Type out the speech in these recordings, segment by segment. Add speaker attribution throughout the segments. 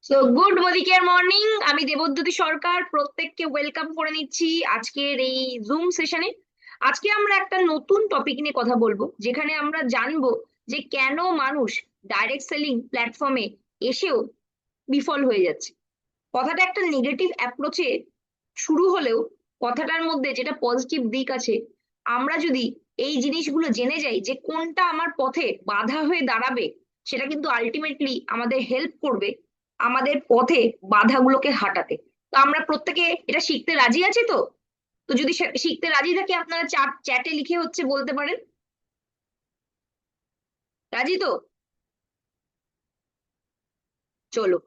Speaker 1: So good মদিকের morning. আমি দেবদ্যুতি সরকার প্রত্যেককে welcome করে নিচ্ছি আজকের এই জুম সেশনে। আজকে আমরা একটা নতুন টপিক নিয়ে কথা বলবো, যেখানে আমরা জানবো যে কেন মানুষ ডাইরেক্ট সেলিং প্ল্যাটফর্মে এসেও বিফল হয়ে যাচ্ছে। কথাটা একটা নেগেটিভ অ্যাপ্রোচে শুরু হলেও কথাটার মধ্যে যেটা পজিটিভ দিক আছে, আমরা যদি এই জিনিসগুলো জেনে যাই যে কোনটা আমার পথে বাধা হয়ে দাঁড়াবে, সেটা কিন্তু আলটিমেটলি আমাদের হেল্প করবে আমাদের পথে বাধাগুলোকে হাঁটাতে। তো আমরা প্রত্যেকে এটা শিখতে রাজি আছি তো। তো যদি শিখতে রাজি থাকি, আপনারা চ্যাটে লিখে হচ্ছে বলতে পারেন। রাজি তো? চলো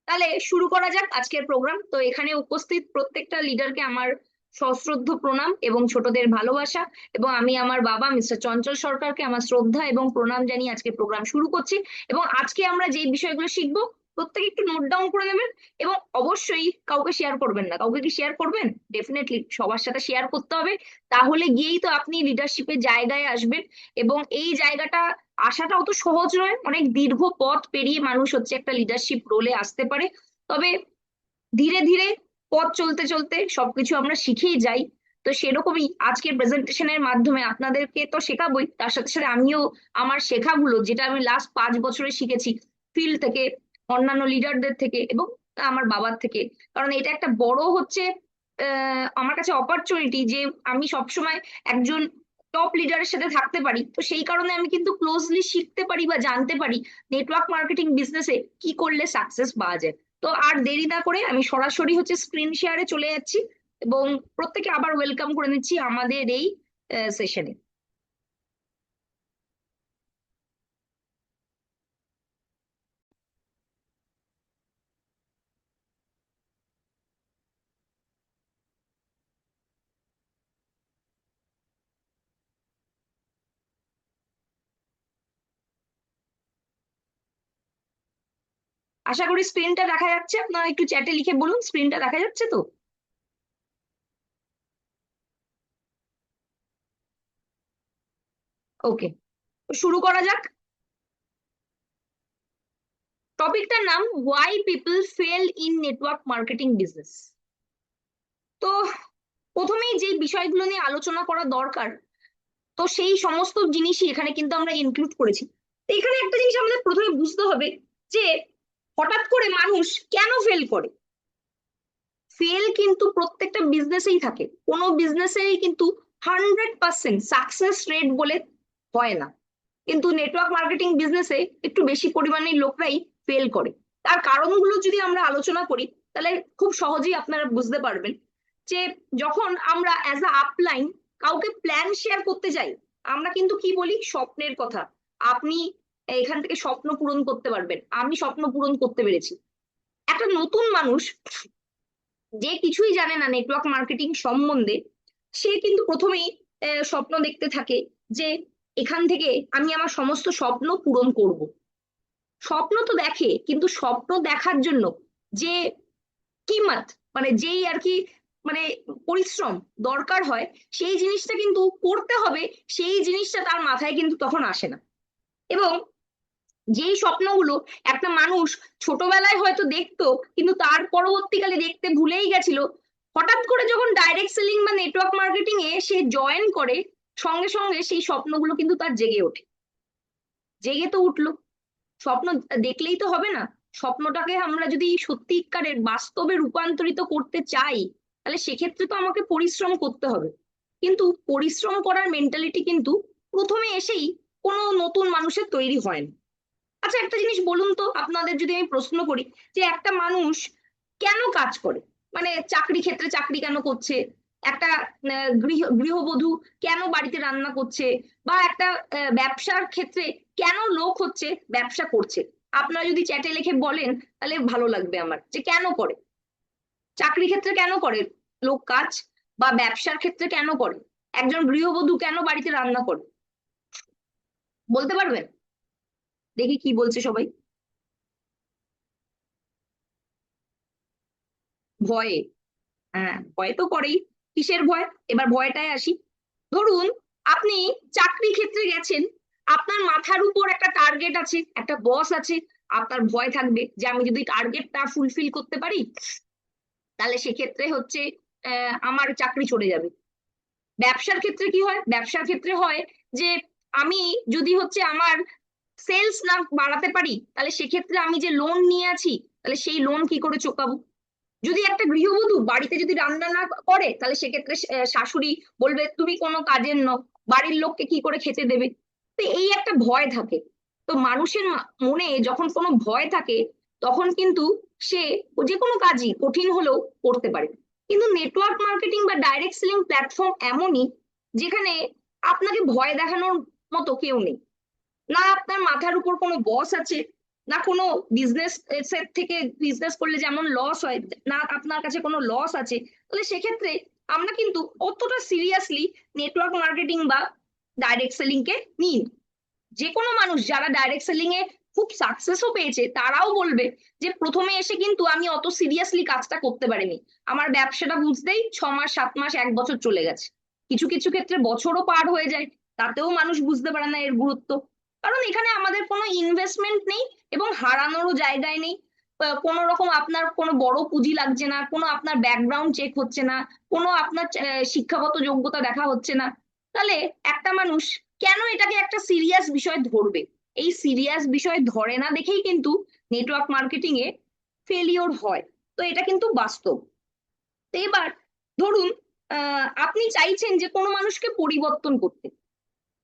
Speaker 1: তাহলে শুরু করা যাক আজকের প্রোগ্রাম। তো এখানে উপস্থিত প্রত্যেকটা লিডারকে আমার সশ্রদ্ধ প্রণাম এবং ছোটদের ভালোবাসা, এবং আমি আমার বাবা মিস্টার চঞ্চল সরকারকে আমার শ্রদ্ধা এবং প্রণাম জানিয়ে আজকে প্রোগ্রাম শুরু করছি। এবং আজকে আমরা যে বিষয়গুলো শিখবো প্রত্যেকে একটু নোট ডাউন করে নেবেন, এবং অবশ্যই কাউকে শেয়ার করবেন না। কাউকে কি শেয়ার করবেন? ডেফিনেটলি সবার সাথে শেয়ার করতে হবে। তাহলে গিয়েই তো আপনি লিডারশিপের জায়গায় আসবেন। এবং এই জায়গাটা আসাটাও তো সহজ নয়, অনেক দীর্ঘ পথ পেরিয়ে মানুষ হচ্ছে একটা লিডারশিপ রোলে আসতে পারে। তবে ধীরে ধীরে পথ চলতে চলতে সবকিছু আমরা শিখেই যাই। তো সেরকমই আজকের প্রেজেন্টেশনের মাধ্যমে আপনাদেরকে তো শেখাবই, তার সাথে সাথে আমিও আমার শেখাগুলো, যেটা আমি লাস্ট 5 বছরে শিখেছি ফিল্ড থেকে, অন্যান্য লিডারদের থেকে এবং আমার বাবার থেকে। কারণ এটা একটা বড় হচ্ছে আমার কাছে অপরচুনিটি যে আমি সবসময় একজন টপ লিডারের সাথে থাকতে পারি। তো সেই কারণে আমি কিন্তু ক্লোজলি শিখতে পারি বা জানতে পারি নেটওয়ার্ক মার্কেটিং বিজনেসে কি করলে সাকসেস পাওয়া যায়। তো আর দেরি না করে আমি সরাসরি হচ্ছে স্ক্রিন শেয়ারে চলে যাচ্ছি, এবং প্রত্যেকে আবার ওয়েলকাম করে নিচ্ছি আমাদের এই সেশনে। আশা করি স্ক্রিনটা দেখা যাচ্ছে। আপনারা একটু চ্যাটে লিখে বলুন স্ক্রিনটা দেখা যাচ্ছে তো। ওকে, শুরু করা যাক। টপিকটার নাম why people fail in network marketing business. তো প্রথমেই যে বিষয়গুলো নিয়ে আলোচনা করা দরকার, তো সেই সমস্ত জিনিসই এখানে কিন্তু আমরা ইনক্লুড করেছি। তো এখানে একটা জিনিস আমাদের প্রথমে বুঝতে হবে যে হঠাৎ করে মানুষ কেন ফেল করে। ফেল কিন্তু প্রত্যেকটা বিজনেসেই থাকে, কোনো বিজনেসেই কিন্তু 100% সাকসেস রেট বলে হয় না। কিন্তু নেটওয়ার্ক মার্কেটিং বিজনেসে একটু বেশি পরিমাণে লোকরাই ফেল করে। তার কারণগুলো যদি আমরা আলোচনা করি, তাহলে খুব সহজেই আপনারা বুঝতে পারবেন যে যখন আমরা অ্যাজ আ আপলাইন কাউকে প্ল্যান শেয়ার করতে যাই, আমরা কিন্তু কি বলি? স্বপ্নের কথা। আপনি এখান থেকে স্বপ্ন পূরণ করতে পারবেন, আমি স্বপ্ন পূরণ করতে পেরেছি। একটা নতুন মানুষ যে কিছুই জানে না নেটওয়ার্ক মার্কেটিং সম্বন্ধে, সে কিন্তু প্রথমেই স্বপ্ন দেখতে থাকে যে এখান থেকে আমি আমার সমস্ত স্বপ্ন পূরণ করব। স্বপ্ন তো দেখে, কিন্তু স্বপ্ন দেখার জন্য যে কিমত, মানে যেই আর কি, মানে পরিশ্রম দরকার হয়, সেই জিনিসটা কিন্তু করতে হবে, সেই জিনিসটা তার মাথায় কিন্তু তখন আসে না। এবং যেই স্বপ্নগুলো একটা মানুষ ছোটবেলায় হয়তো দেখতো, কিন্তু তার পরবর্তীকালে দেখতে ভুলেই গেছিল, হঠাৎ করে যখন ডাইরেক্ট সেলিং বা নেটওয়ার্ক মার্কেটিং এ সে জয়েন করে, সঙ্গে সঙ্গে সেই স্বপ্নগুলো কিন্তু তার জেগে ওঠে। জেগে তো উঠলো, স্বপ্ন দেখলেই তো হবে না। স্বপ্নটাকে আমরা যদি সত্যিকারের বাস্তবে রূপান্তরিত করতে চাই, তাহলে সেক্ষেত্রে তো আমাকে পরিশ্রম করতে হবে। কিন্তু পরিশ্রম করার মেন্টালিটি কিন্তু প্রথমে এসেই কোনো নতুন মানুষের তৈরি হয় না। আচ্ছা একটা জিনিস বলুন তো, আপনাদের যদি আমি প্রশ্ন করি যে একটা মানুষ কেন কাজ করে, মানে চাকরি ক্ষেত্রে চাকরি কেন করছে, একটা গৃহবধূ কেন বাড়িতে রান্না করছে, বা একটা ব্যবসার ক্ষেত্রে কেন লোক হচ্ছে ব্যবসা করছে, আপনারা যদি চ্যাটে লিখে বলেন তাহলে ভালো লাগবে আমার, যে কেন করে। চাকরি ক্ষেত্রে কেন করে লোক কাজ, বা ব্যবসার ক্ষেত্রে কেন করে, একজন গৃহবধূ কেন বাড়িতে রান্না করে, বলতে পারবেন? দেখি কি বলছে সবাই। ভয়ে। হ্যাঁ, ভয় তো করেই। কিসের ভয়? এবার ভয়টায় আসি। ধরুন আপনি চাকরি ক্ষেত্রে গেছেন, আপনার মাথার উপর একটা টার্গেট আছে, একটা বস আছে, আপনার ভয় থাকবে যে আমি যদি টার্গেটটা ফুলফিল করতে পারি তাহলে সেক্ষেত্রে হচ্ছে আমার চাকরি চলে যাবে। ব্যবসার ক্ষেত্রে কি হয়? ব্যবসার ক্ষেত্রে হয় যে আমি যদি হচ্ছে আমার সেলস না বাড়াতে পারি তাহলে সেক্ষেত্রে আমি যে লোন নিয়ে আছি তাহলে সেই লোন কি করে চোকাবো। যদি একটা গৃহবধূ বাড়িতে যদি রান্না না করে তাহলে সেক্ষেত্রে শাশুড়ি বলবে তুমি কোনো কাজের নও, বাড়ির লোককে কি করে খেতে দেবে। তো এই একটা ভয় থাকে। তো মানুষের মনে যখন কোনো ভয় থাকে তখন কিন্তু সে যে কোনো কাজই কঠিন হলেও করতে পারে। কিন্তু নেটওয়ার্ক মার্কেটিং বা ডাইরেক্ট সেলিং প্ল্যাটফর্ম এমনই যেখানে আপনাকে ভয় দেখানোর মতো কেউ নেই। না আপনার মাথার উপর কোনো বস আছে, না কোনো বিজনেস এর থেকে বিজনেস করলে যেমন লস হয়, না আপনার কাছে কোনো লস আছে। তাহলে সেক্ষেত্রে আমরা কিন্তু অতটা সিরিয়াসলি নেটওয়ার্ক মার্কেটিং বা ডাইরেক্ট সেলিং কে নিই। যে কোনো মানুষ যারা ডাইরেক্ট সেলিং এ খুব সাকসেসও পেয়েছে তারাও বলবে যে প্রথমে এসে কিন্তু আমি অত সিরিয়াসলি কাজটা করতে পারিনি, আমার ব্যবসাটা বুঝতেই 6 মাস 7 মাস 1 বছর চলে গেছে। কিছু কিছু ক্ষেত্রে বছরও পার হয়ে যায়, তাতেও মানুষ বুঝতে পারে না এর গুরুত্ব। কারণ এখানে আমাদের কোনো ইনভেস্টমেন্ট নেই এবং হারানোরও জায়গায় নেই। কোনো রকম আপনার কোনো বড় পুঁজি লাগছে না, কোনো আপনার ব্যাকগ্রাউন্ড চেক হচ্ছে না, কোনো আপনার শিক্ষাগত যোগ্যতা দেখা হচ্ছে না। তাহলে একটা মানুষ কেন এটাকে একটা সিরিয়াস বিষয় ধরবে? এই সিরিয়াস বিষয় ধরে না দেখেই কিন্তু নেটওয়ার্ক মার্কেটিং এ ফেলিওর হয়। তো এটা কিন্তু বাস্তব। তো এবার ধরুন আপনি চাইছেন যে কোনো মানুষকে পরিবর্তন করতে,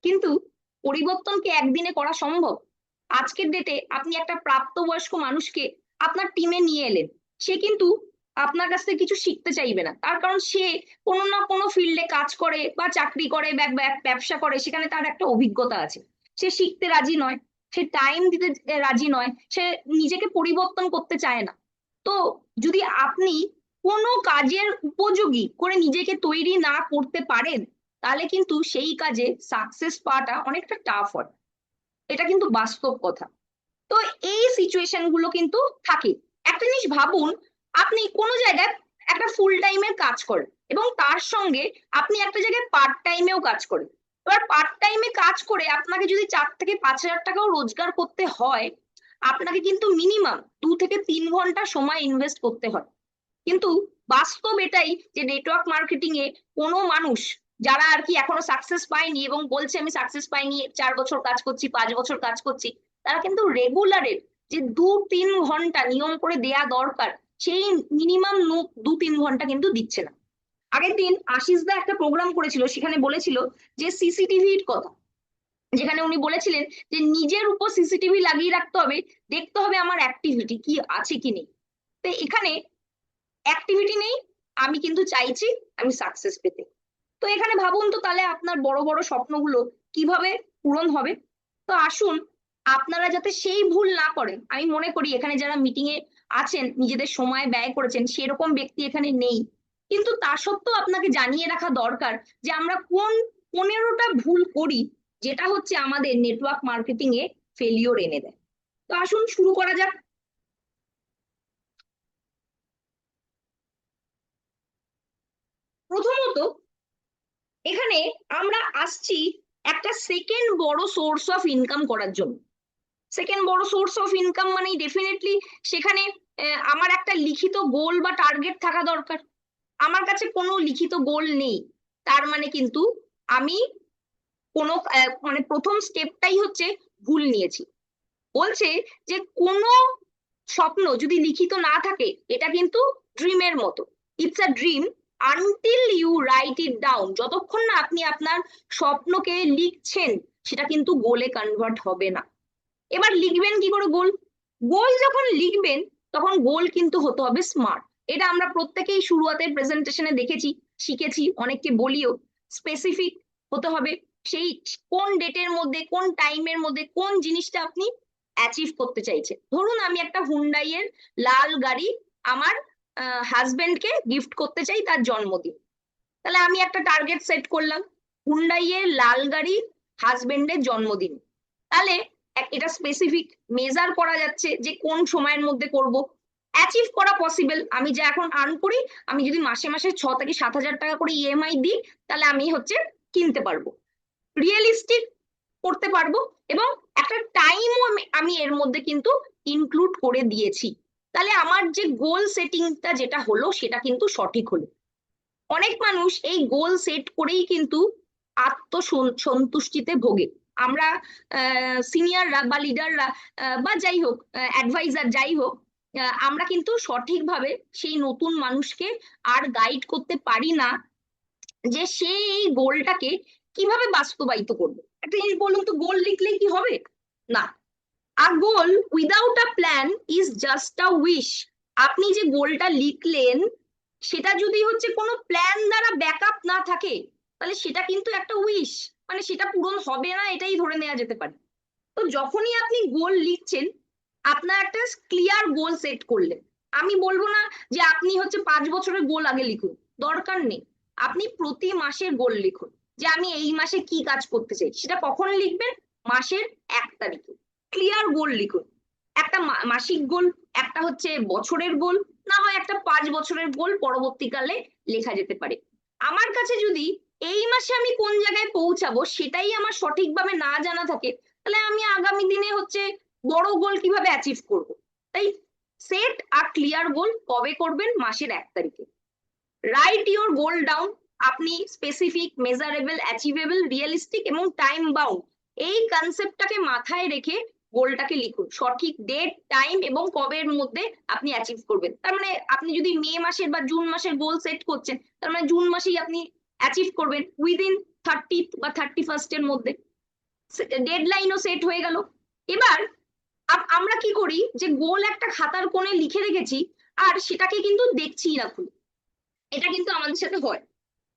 Speaker 1: কিন্তু পরিবর্তন কি একদিনে করা সম্ভব? আজকের ডেটে আপনি একটা প্রাপ্তবয়স্ক মানুষকে আপনার টিমে নিয়ে এলেন, সে কিন্তু আপনার কাছ থেকে কিছু শিখতে চাইবে না। তার কারণ সে কোনো না কোনো ফিল্ডে কাজ করে বা চাকরি করে বা ব্যবসা করে, সেখানে তার একটা অভিজ্ঞতা আছে। সে শিখতে রাজি নয়, সে টাইম দিতে রাজি নয়, সে নিজেকে পরিবর্তন করতে চায় না। তো যদি আপনি কোনো কাজের উপযোগী করে নিজেকে তৈরি না করতে পারেন তাহলে কিন্তু সেই কাজে সাকসেস পাওয়াটা অনেকটা টাফ হয়। এটা কিন্তু বাস্তব কথা। তো এই সিচুয়েশন গুলো কিন্তু থাকে। একটা জিনিস ভাবুন, আপনি কোনো জায়গায় একটা ফুল টাইমের কাজ করেন এবং তার সঙ্গে আপনি একটা জায়গায় পার্ট টাইমেও কাজ করেন। এবার পার্ট টাইমে কাজ করে আপনাকে যদি 4 থেকে 5 হাজার টাকাও রোজগার করতে হয়, আপনাকে কিন্তু মিনিমাম 2 থেকে 3 ঘন্টা সময় ইনভেস্ট করতে হয়। কিন্তু বাস্তব এটাই যে নেটওয়ার্ক মার্কেটিং এ কোনো মানুষ যারা আর কি এখনো সাকসেস পায়নি এবং বলছে আমি সাকসেস পাইনি, 4 বছর কাজ করছি 5 বছর কাজ করছি, তারা কিন্তু রেগুলারের যে 2-3 ঘন্টা নিয়ম করে দেয়া দরকার সেই মিনিমাম 2-3 ঘন্টা কিন্তু দিচ্ছে না। আগের দিন আশিস দা একটা প্রোগ্রাম করেছিল, সেখানে বলেছিল যে সিসিটিভির কথা, যেখানে উনি বলেছিলেন যে নিজের উপর সিসিটিভি লাগিয়ে রাখতে হবে, দেখতে হবে আমার অ্যাক্টিভিটি কি আছে কি নেই। তো এখানে অ্যাক্টিভিটি নেই, আমি কিন্তু চাইছি আমি সাকসেস পেতে। তো এখানে ভাবুন তো তাহলে আপনার বড় বড় স্বপ্নগুলো কিভাবে পূরণ হবে। তো আসুন আপনারা যাতে সেই ভুল না করেন, আমি মনে করি এখানে যারা মিটিং এ আছেন নিজেদের সময় ব্যয় করেছেন সেরকম ব্যক্তি এখানে নেই, কিন্তু তা সত্ত্বেও আপনাকে জানিয়ে রাখা দরকার যে আমরা কোন 15টা ভুল করি যেটা হচ্ছে আমাদের নেটওয়ার্ক মার্কেটিং এ ফেলিওর এনে দেয়। তো আসুন শুরু করা যাক। প্রথমত এখানে আমরা আসছি একটা সেকেন্ড বড় সোর্স অফ ইনকাম করার জন্য। সেকেন্ড বড় সোর্স অফ ইনকাম মানে ডেফিনেটলি সেখানে আমার একটা লিখিত গোল বা টার্গেট থাকা দরকার। আমার কাছে কোনো লিখিত গোল নেই, তার মানে কিন্তু আমি কোনো মানে প্রথম স্টেপটাই হচ্ছে ভুল নিয়েছি। বলছে যে কোনো স্বপ্ন যদি লিখিত না থাকে এটা কিন্তু ড্রিমের মতো, it's a dream until you write it down. যতক্ষণ না আপনি আপনার স্বপ্নকে লিখছেন সেটা কিন্তু গোলে কনভার্ট হবে না। এবার লিখবেন কি করে গোল? গোল যখন লিখবেন তখন গোল কিন্তু হতে হবে স্মার্ট। এটা আমরা প্রত্যেকেই শুরুয়াতের প্রেজেন্টেশনে দেখেছি, শিখেছি, অনেককে বলিও। স্পেসিফিক হতে হবে, সেই কোন ডেটের মধ্যে কোন টাইমের মধ্যে কোন জিনিসটা আপনি অ্যাচিভ করতে চাইছেন। ধরুন আমি একটা হুন্ডাই এর লাল গাড়ি আমার হাজবেন্ডকে গিফট করতে চাই তার জন্মদিন। তাহলে আমি একটা টার্গেট সেট করলাম, হুন্ডাই এর লাল গাড়ি হাজবেন্ডের জন্মদিন। তাহলে এটা স্পেসিফিক মেজার করা যাচ্ছে যে কোন সময়ের মধ্যে করব, অ্যাচিভ করা পসিবল। আমি যা এখন আর্ন করি, আমি যদি মাসে মাসে 6 থেকে 7 হাজার টাকা করে ইএমআই দিই তাহলে আমি হচ্ছে কিনতে পারবো, রিয়েলিস্টিক করতে পারবো এবং একটা টাইমও আমি এর মধ্যে কিন্তু ইনক্লুড করে দিয়েছি, তাহলে আমার যে গোল সেটিংটা যেটা হলো সেটা কিন্তু সঠিক হলো। অনেক মানুষ এই গোল সেট করেই কিন্তু আত্মসন্তুষ্টিতে ভোগে। আমরা সিনিয়ররা বা লিডাররা বা যাই হোক অ্যাডভাইজার যাই হোক, আমরা কিন্তু সঠিকভাবে সেই নতুন মানুষকে আর গাইড করতে পারি না যে সে এই গোলটাকে কিভাবে বাস্তবায়িত করবে। একটা জিনিস বলুন তো, গোল লিখলেই কি হবে? না। A goal without a plan is just a wish. আপনি যে গোলটা লিখলেন সেটা যদি হচ্ছে কোনো প্ল্যান দ্বারা ব্যাকআপ না থাকে, তাহলে সেটা কিন্তু একটা উইশ, মানে সেটা পূরণ হবে না এটাই ধরে নেওয়া যেতে পারে। তো যখনই আপনি গোল লিখছেন, আপনার একটা ক্লিয়ার গোল সেট করলেন। আমি বলবো না যে আপনি হচ্ছে 5 বছরের গোল আগে লিখুন, দরকার নেই। আপনি প্রতি মাসের গোল লিখুন, যে আমি এই মাসে কি কাজ করতে চাই। সেটা কখন লিখবেন? মাসের 1 তারিখে ক্লিয়ার গোল লিখুন। একটা মাসিক গোল, একটা হচ্ছে বছরের গোল, না হয় একটা 5 বছরের গোল পরবর্তীকালে লেখা যেতে পারে। আমার কাছে যদি এই মাসে আমি কোন জায়গায় পৌঁছাবো সেটাই আমার সঠিকভাবে না জানা থাকে, তাহলে আমি আগামী দিনে হচ্ছে বড় গোল কিভাবে অ্যাচিভ করব। তাই সেট আ ক্লিয়ার গোল। কবে করবেন? মাসের 1 তারিখে। Right your goal down. আপনি স্পেসিফিক, মেজারেবল, অ্যাচিভেবল, রিয়েলিস্টিক এবং টাইম বাউন্ড এই কনসেপ্টটাকে মাথায় রেখে গোলটাকে লিখুন। সঠিক ডেট, টাইম এবং কবের মধ্যে আপনি অ্যাচিভ করবেন। তার মানে আপনি যদি মে মাসের বা জুন মাসের গোল সেট করছেন, তার মানে জুন মাসেই আপনি অ্যাচিভ করবেন উইদিন 30 বা 31 এর মধ্যে। ডেডলাইনও সেট হয়ে গেল। এবার আমরা কি করি যে গোল একটা খাতার কোণে লিখে রেখেছি আর সেটাকে কিন্তু দেখছি না খুলে। এটা কিন্তু আমাদের সাথে হয়।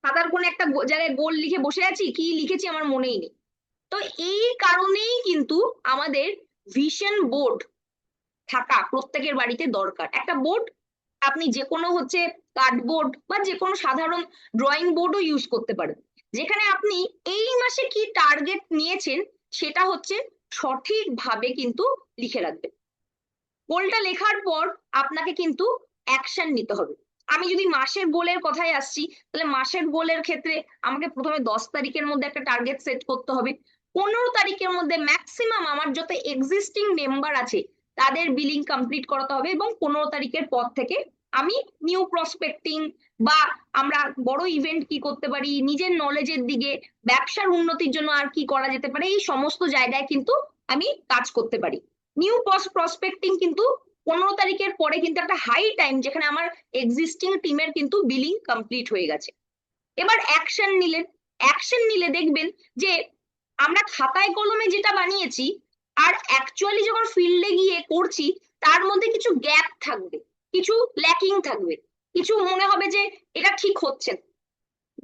Speaker 1: খাতার কোণে একটা জায়গায় গোল লিখে বসে আছি, কি লিখেছি আমার মনেই নেই। তো এই কারণেই কিন্তু আমাদের ভিশন বোর্ড থাকা প্রত্যেকের বাড়িতে দরকার। একটা বোর্ড আপনি যে কোনো হচ্ছে কার্ডবোর্ড বা যে কোনো সাধারণ ড্রয়িং বোর্ডও ইউজ করতে পারেন, যেখানে আপনি এই মাসে কি টার্গেট নিয়েছেন সেটা হচ্ছে সঠিকভাবে কিন্তু লিখে রাখবেন। গোলটা লেখার পর আপনাকে কিন্তু অ্যাকশন নিতে হবে। আমি যদি মাসের গোলের কথায় আসছি, তাহলে মাসের গোলের ক্ষেত্রে আমাকে প্রথমে 10 তারিখের মধ্যে একটা টার্গেট সেট করতে হবে। 15 তারিখের মধ্যে ম্যাক্সিমাম আমার যত এক্সিস্টিং মেম্বার আছে তাদের বিলিং কমপ্লিট করাতে হবে, এবং 15 তারিখের পর থেকে আমি নিউ প্রসপেক্টিং বা আমরা বড় ইভেন্ট কি করতে পারি, নিজের নলেজের দিকে, ব্যবসার উন্নতির জন্য আর কি করা যেতে পারে, এই সমস্ত জায়গায় কিন্তু আমি কাজ করতে পারি। নিউ প্রসপেক্টিং কিন্তু 15 তারিখের পরে কিন্তু একটা হাই টাইম, যেখানে আমার এক্সিস্টিং টিমের কিন্তু বিলিং কমপ্লিট হয়ে গেছে। এবার অ্যাকশন নিলেন। অ্যাকশন নিলে দেখবেন যে আমরা খাতায় কলমে যেটা বানিয়েছি আর অ্যাকচুয়ালি যখন ফিল্ডে গিয়ে করছি তার মধ্যে কিছু গ্যাপ থাকবে, কিছু ল্যাকিং থাকবে, কিছু মনে হবে যে এটা ঠিক হচ্ছে না।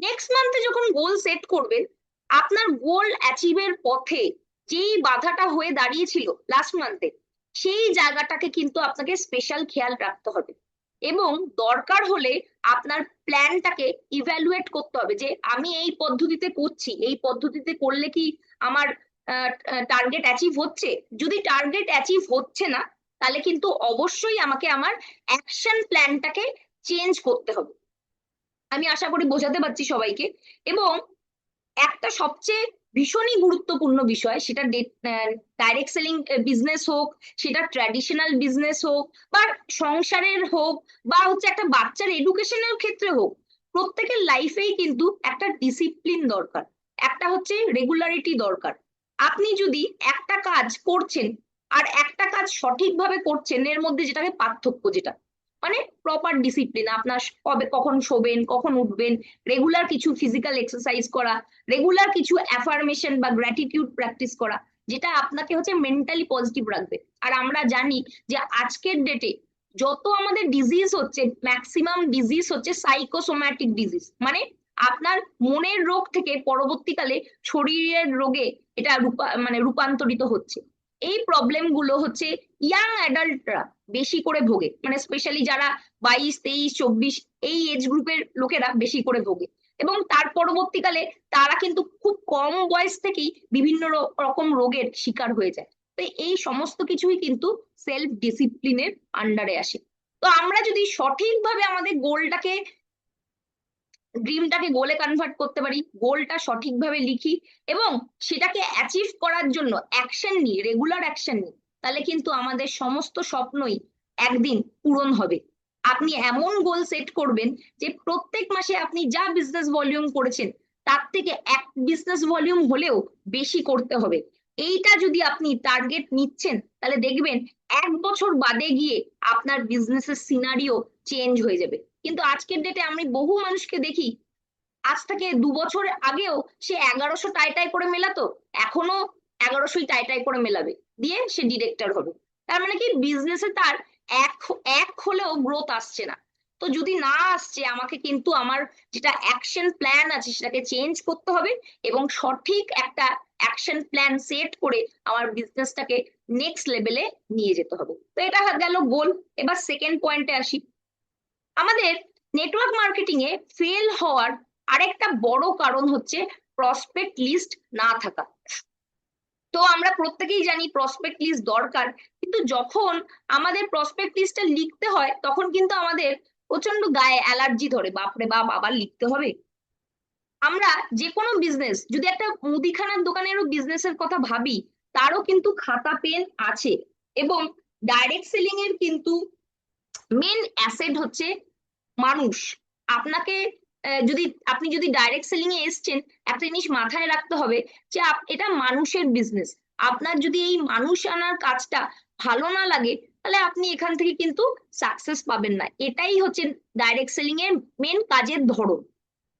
Speaker 1: নেক্সট মান্থে যখন গোল সেট করবেন, আপনার গোল অ্যাচিভের পথে যেই বাধাটা হয়ে দাঁড়িয়েছিল লাস্ট মান্থে, সেই জায়গাটাকে কিন্তু আপনাকে স্পেশাল খেয়াল রাখতে হবে, এবং দরকার হলে আপনার প্ল্যানটাকে ইভ্যালুয়েট করতে হবে যে আমি এই পদ্ধতিতে করছি, এই পদ্ধতিতে করলে কি আমার টার্গেট অ্যাচিভ হচ্ছে। যদি টার্গেট অ্যাচিভ হচ্ছে না, তাহলে কিন্তু অবশ্যই আমাকে আমার অ্যাকশন প্ল্যানটাকে চেঞ্জ করতে হবে। আমি আশা করি বোঝাতে পারছি সবাইকে। এবং একটা সবচেয়ে ভীষণই গুরুত্বপূর্ণ বিষয়, সেটা ডাইরেক্ট সেলিং বিজনেস হোক, সেটা ট্র্যাডিশনাল বিজনেস হোক, বা সংসারের হোক, বা হচ্ছে একটা বাচ্চার এডুকেশনের ক্ষেত্রে হোক, প্রত্যেকের লাইফেই কিন্তু একটা ডিসিপ্লিন দরকার, একটা হচ্ছে রেগুলারিটি দরকার। আপনি যদি একটা কাজ করছেন আর একটা কাজ সঠিকভাবে করছেন, এর মধ্যে যেটাকে পার্থক্য, যেটা মানে প্রপার ডিসিপ্লিন, আপনার কবে কখন শোবেন, কখন উঠবেন, রেগুলার কিছু ফিজিক্যাল এক্সারসাইজ করা, রেগুলার কিছু অ্যাফার্মেশন বা গ্র্যাটিটিউড প্র্যাকটিস করা, যেটা আপনাকে হচ্ছে মেন্টালি পজিটিভ রাখবে। আর আমরা জানি যে আজকের ডেটে যত আমাদের ডিজিজ হচ্ছে, ম্যাক্সিমাম ডিজিজ হচ্ছে সাইকোসোম্যাটিক ডিজিজ, মানে আপনার মনের রোগ থেকে পরবর্তীকালে শরীরের রোগে এটা রূপান্তরিত হচ্ছে। এই প্রবলেম গুলো হচ্ছে ইয়াং অ্যাডাল্টরা বেশি করে ভোগে, মানে স্পেশালি যারা 22, 23, 24 এই এজ গ্রুপের লোকেরা বেশি করে ভোগে। এবং তার পরবর্তীকালে তারা কিন্তু খুব কম বয়স থেকেই বিভিন্ন রকম রোগের শিকার হয়ে যায়। তো এই সমস্ত কিছুই কিন্তু সেলফ ডিসিপ্লিনের আন্ডারে আসে। তো আমরা যদি সঠিকভাবে আমাদের ড্রিমটাকে গোলে কনভার্ট করতে পারি, গোলটা সঠিকভাবে লিখি এবং সেটাকে অ্যাচিভ করার জন্য অ্যাকশন নিই, রেগুলার অ্যাকশন নিই, তাহলে কিন্তু আমাদের সমস্ত স্বপ্নই একদিন পূরণ হবে। আপনি এমন গোল সেট করবেন যে প্রত্যেক মাসে আপনি যা বিজনেস ভলিউম করেছেন তার থেকে এক বিজনেস ভলিউম হলেও বেশি করতে হবে। এইটা যদি আপনি টার্গেট নিচ্ছেন তাহলে দেখবেন 1 বছর বাদে গিয়ে আপনার বিজনেসের সিনারিও চেঞ্জ হয়ে যাবে। কিন্তু আজকের ডেটে আমি বহু মানুষকে দেখি আজ থেকে 2 বছর আগেও সে 1100 টাই টাই করে মেলাতো, এখনো 1100 টাই টাই করে মেলাবে, দিয়ে সে ডিরেক্টর হবে। তার মানে কি বিজনেসে তার এক এক হলেও গ্রোথ আসছে না। তো যদি না আসছে আমাকে কিন্তু আমার যেটা অ্যাকশন প্ল্যান আছে সেটাকে চেঞ্জ করতে হবে এবং সঠিক একটা অ্যাকশন প্ল্যান সেট করে আমার বিজনেসটাকে নেক্সট লেভেলে নিয়ে যেতে হবে। তো এটা গেল গোল। এবার সেকেন্ড পয়েন্টে আসি। আমাদের নেটওয়ার্ক মার্কেটিং এ ফেল হওয়ার আরেকটা বড় কারণ হচ্ছে প্রসপেক্ট লিস্ট না থাকা। তো আমরা প্রত্যেকেই জানি প্রসপেক্ট লিস্ট দরকার, কিন্তু যখন আমাদের প্রসপেক্ট লিস্টটা লিখতে হয় তখন কিন্তু আমাদের প্রচন্ড গায়ে অ্যালার্জি ধরে, বাপরে বাপ আবার লিখতে হবে। আমরা যে কোনো বিজনেস, যদি একটা মুদিখানার দোকানেরও বিজনেসের কথা ভাবি, তারও কিন্তু খাতা পেন আছে। এবং ডাইরেক্ট সেলিং এর কিন্তু মেন অ্যাসেট হচ্ছে মানুষ। আপনাকে যদি আপনি যদি ডাইরেক্ট সেলিং এ এসছেন, একটা জিনিস মাথায় রাখতে হবে যে এটা মানুষের বিজনেস। আপনার যদি এই মানুষ আনার কাজটা ভালো না লাগে তাহলে আপনি এখান থেকে কিন্তু সাকসেস পাবেন না। এটাই হচ্ছে ডাইরেক্ট সেলিং এর মেন কাজের ধরন।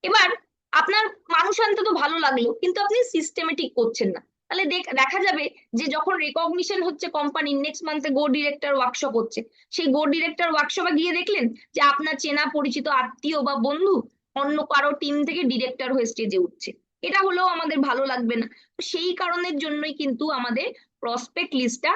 Speaker 1: এবার আপনার মানুষ আনতে তো ভালো লাগলো কিন্তু আপনি সিস্টেমেটিক করছেন না, তাহলে দেখা যাবে যে যখন রেকগনিশন হচ্ছে কোম্পানির, নেক্সট মান্থে গো ডিরেক্টর ওয়ার্কশপ হচ্ছে, সেই গো ডিরেক্টর ওয়ার্কশপে গিয়ে দেখলেন যে আপনার চেনা পরিচিত আত্মীয় বা বন্ধু অন্য কারো টিম থেকে ডিরেক্টর হয়ে স্টেজে উঠছে। এটা হলেও আমাদের ভালো লাগবে না। তো সেই কারণের জন্যই কিন্তু আমাদের প্রসপেক্ট লিস্টটা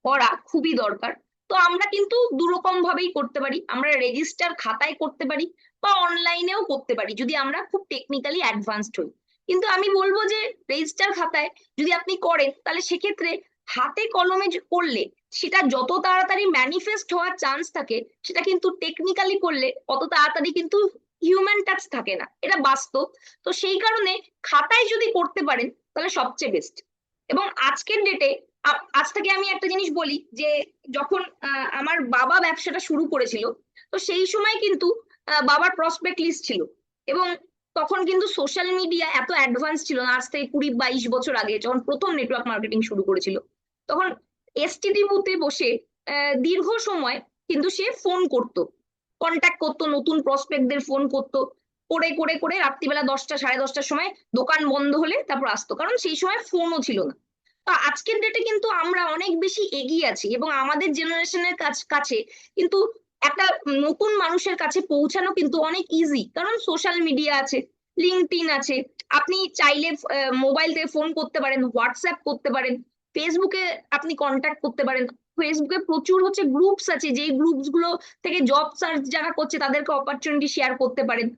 Speaker 1: করা খুবই দরকার। তো আমরা কিন্তু দুরকম ভাবেই করতে পারি, আমরা রেজিস্টার খাতায় করতে পারি বা অনলাইনেও করতে পারি যদি আমরা খুব টেকনিক্যালি অ্যাডভান্সড হই। কিন্তু আমি বলবো যে রেজিস্টার খাতায় যদি আপনি করেন তাহলে সেক্ষেত্রে হাতে কলমে করলে সেটা যত তাড়াতাড়ি ম্যানিফেস্ট হওয়ার চান্স থাকে, সেটা কিন্তু টেকনিক্যালি করলে অত তাড়াতাড়ি কিন্তু হিউম্যান টাচ থাকে না, এটা বাস্তব। তো সেই কারণে খাতায় যদি করতে পারেন তাহলে সবচেয়ে বেস্ট। এবং আজকের ডেটে আজ থেকে আমি একটা জিনিস বলি যে যখন আমার বাবা ব্যবসাটা শুরু করেছিল, তো সেই সময় কিন্তু বাবার প্রসপেক্ট লিস্ট ছিল। এবং তখন কিন্তু সোশ্যাল মিডিয়া এত অ্যাডভান্স ছিল না, আজ থেকে 20-22 বছর আগে যখন প্রথম নেটওয়ার্ক মার্কেটিং শুরু করেছিল, তখন এসটিডি বুথে বসে দীর্ঘ সময় কিন্তু সে ফোন করতো, কন্ট্যাক্ট করতো, নতুন প্রসপেক্টদের ফোন করতো, করে করে করে রাত্রিবেলা 10টা 10:30টার সময় দোকান বন্ধ হলে তারপর আসতো, কারণ সেই সময় ফোনও ছিল না। তো আজকের ডেটে কিন্তু আমরা অনেক বেশি এগিয়ে আছি এবং আমাদের জেনারেশনের কাছে কিন্তু একটা নতুন মানুষের কাছে পৌঁছানো কিন্তু অনেক ইজি, কারণ সোশ্যাল মিডিয়া আছে, লিঙ্কডইন আছে, আপনি চাইলে মোবাইল থেকে ফোন করতে পারেন, হোয়াটসঅ্যাপ করতে পারেন, ফেসবুকে আপনি কন্ট্যাক্ট করতে পারেন। ফেসবুকে প্রচুর হচ্ছে গ্রুপস আছে, যেই গ্রুপস গুলো থেকে জব সার্চ যারা করছে তাদেরকে অপরচুনিটি শেয়ার করতে পারেন।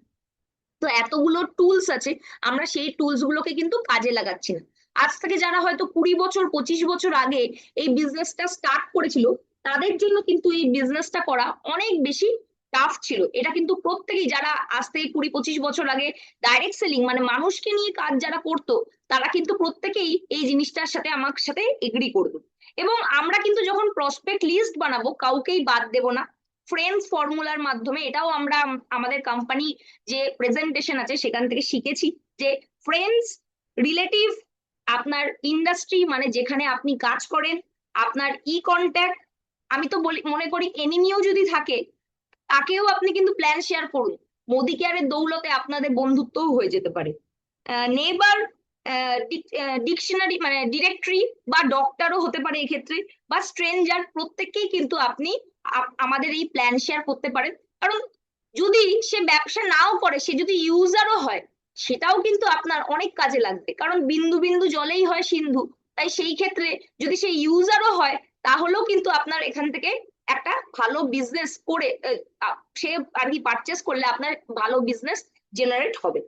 Speaker 1: তো এতগুলো টুলস আছে, আমরা সেই টুলস গুলোকে কিন্তু কাজে লাগাচ্ছি না। আজ থেকে যারা হয়তো 20 বছর 25 বছর আগে এই বিজনেসটা স্টার্ট করেছিল, তাদের জন্য কিন্তু এই বিজনেসটা করা অনেক বেশি টাফ ছিল। এটা কিন্তু প্রত্যেকেই যারা আজ থেকে 20-25 বছর আগে ডাইরেক্ট সেলিং মানে মানুষকে নিয়ে কাজ যারা করতো, তারা কিন্তু প্রত্যেকেই এই জিনিসটার সাথে আমার সাথে এগ্রি করবে। এবং আমরা কিন্তু যখন প্রসপেক্ট লিস্ট বানাবো কাউকেই বাদ দেব না। ফ্রেন্ডস ফর্মুলার মাধ্যমে, এটাও আমরা আমাদের কোম্পানি যে প্রেজেন্টেশন আছে সেখান থেকে শিখেছি যে ফ্রেন্ডস, রিলেটিভ, আপনার ইন্ডাস্ট্রি মানে যেখানে আপনি কাজ করেন, আপনার কন্ট্যাক্ট, আমি তো বলি মনে করি এনিমিও যদি থাকে তাকেও আপনি কিন্তু প্ল্যান শেয়ার করুন, মোদি কেয়ারের দৌলতে আপনাদের বন্ধুত্বও হয়ে যেতে পারে। নেবার, ডিকশনারি মানে ডিরেক্টরি বা ডক্টরও হতে পারে এক্ষেত্রে, বা স্ট্রেঞ্জার, প্রত্যেককেই কিন্তু আপনি আমাদের এই প্ল্যান শেয়ার করতে পারেন। কারণ যদি সে ব্যবসা নাও করে, সে যদি ইউজারও হয়, সেটাও কিন্তু আপনার অনেক কাজে লাগবে, কারণ বিন্দু বিন্দু জলেই হয় সিন্ধু। তাই সেই ক্ষেত্রে যদি সে ইউজারও হয় তাহলেও কিন্তু আপনার এখান থেকে একটা ভালো বিজনেস করে সে আর কি পারচেস করলে আপনার ভালো বিজনেস জেনারেট হবে।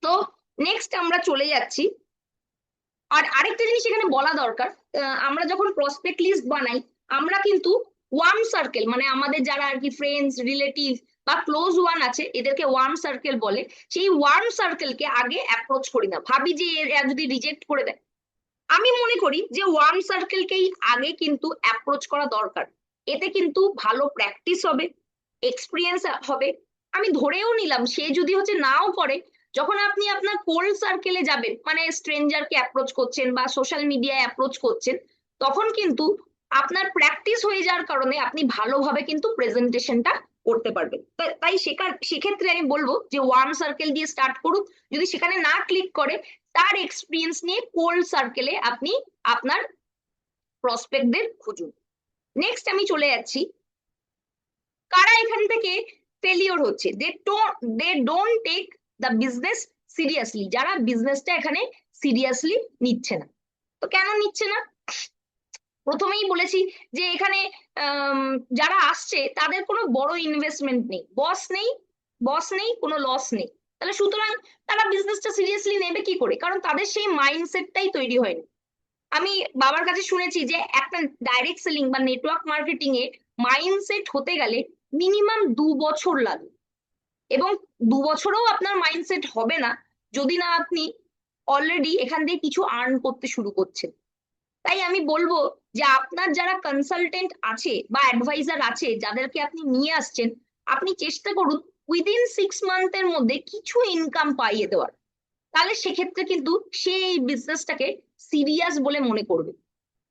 Speaker 1: তো নেক্সট আমরা চলে যাচ্ছি। আর আরেকটা জিনিস এখানে বলা দরকার, আমরা যখন প্রসপেক্ট লিস্ট বানাই আমরা কিন্তু ওয়ার্ম সার্কেল মানে আমাদের যারা আর কি ফ্রেন্ডস রিলেটিভ বা ক্লোজ ওয়ান আছে এদেরকে ওয়ার্ম সার্কেল বলে, সেই ওয়ার্ম সার্কেলকে আগে অ্যাপ্রোচ করি না, ভাবি যে এরা যদি রিজেক্ট করে দেয় আমি মনে করি যে ওয়ার্ম সার্কেলকেই আগে কিন্তু অ্যাপ্রোচ করা দরকার। এতে কিন্তু ভালো প্র্যাকটিস হবে, এক্সপিরিয়েন্স হবে। আমি ধরেও নিলাম সে যদি হচ্ছে নাও করে, যখন আপনি আপনার কোল্ড সার্কেলে যাবেন, মানে স্ট্রেঞ্জারকে অ্যাপ্রোচ করছেন বা সোশ্যাল মিডিয়ায় অ্যাপ্রোচ করছেন, তখন কিন্তু আপনার প্র্যাকটিস হয়ে যাওয়ার কারণে আপনি ভালোভাবে কিন্তু প্রেজেন্টেশনটা করতে পারবেন। তাই সেক্ষেত্রে আমি বলবো যে ওয়ার্ম সার্কেল দিয়ে স্টার্ট করুন। যদি সেখানে না ক্লিক করে, তার এক্সপিরিয়েন্স নিয়ে কোল্ড সার্কেলে আপনি আপনার প্রসপেক্টদের খুঁজুন। নেক্সট আমি চলে যাচ্ছি, কারা এখান থেকে ফেলিওর হচ্ছে, they don't take the business seriously. যারা বিজনেসটা এখানে সিরিয়াসলি নিচ্ছে না। তো কেন নিচ্ছে না? প্রথমেই বলেছি যে এখানে যারা আসছে তাদের কোনো বড় ইনভেস্টমেন্ট নেই, বস নেই, কোনো লস নেই। তাহলে সুতরাং তারা বিজনেসটা সিরিয়াসলি নেবে কি করে? কারণ তাদের সেই মাইন্ডসেটটাই তৈরি হয়নি। আমি বাবার কাছে শুনেছি যে একটা ডাইরেক্ট সেলিং বা নেটওয়ার্ক মার্কেটিং এ মাইন্ডসেট হতে গেলে মিনিমাম 2 বছর লাগে, এবং 2 বছরেও আপনার মাইন্ডসেট হবে না যদি না আপনি অলরেডি এখান থেকে কিছু আর্ন করতে শুরু করছেন। তাই আমি বলবো যে আপনার যারা কনসালটেন্ট আছে বা অ্যাডভাইজার আছে, যাদেরকে আপনি নিয়ে আসছেন, আপনি চেষ্টা করুন উইদিন 6 মান্থের মধ্যে কিছু ইনকাম পাইয়ে দেওয়ার। তাহলে সেক্ষেত্রে কিন্তু সে এই বিজনেসটাকে সিরিয়াস বলে মনে করবে।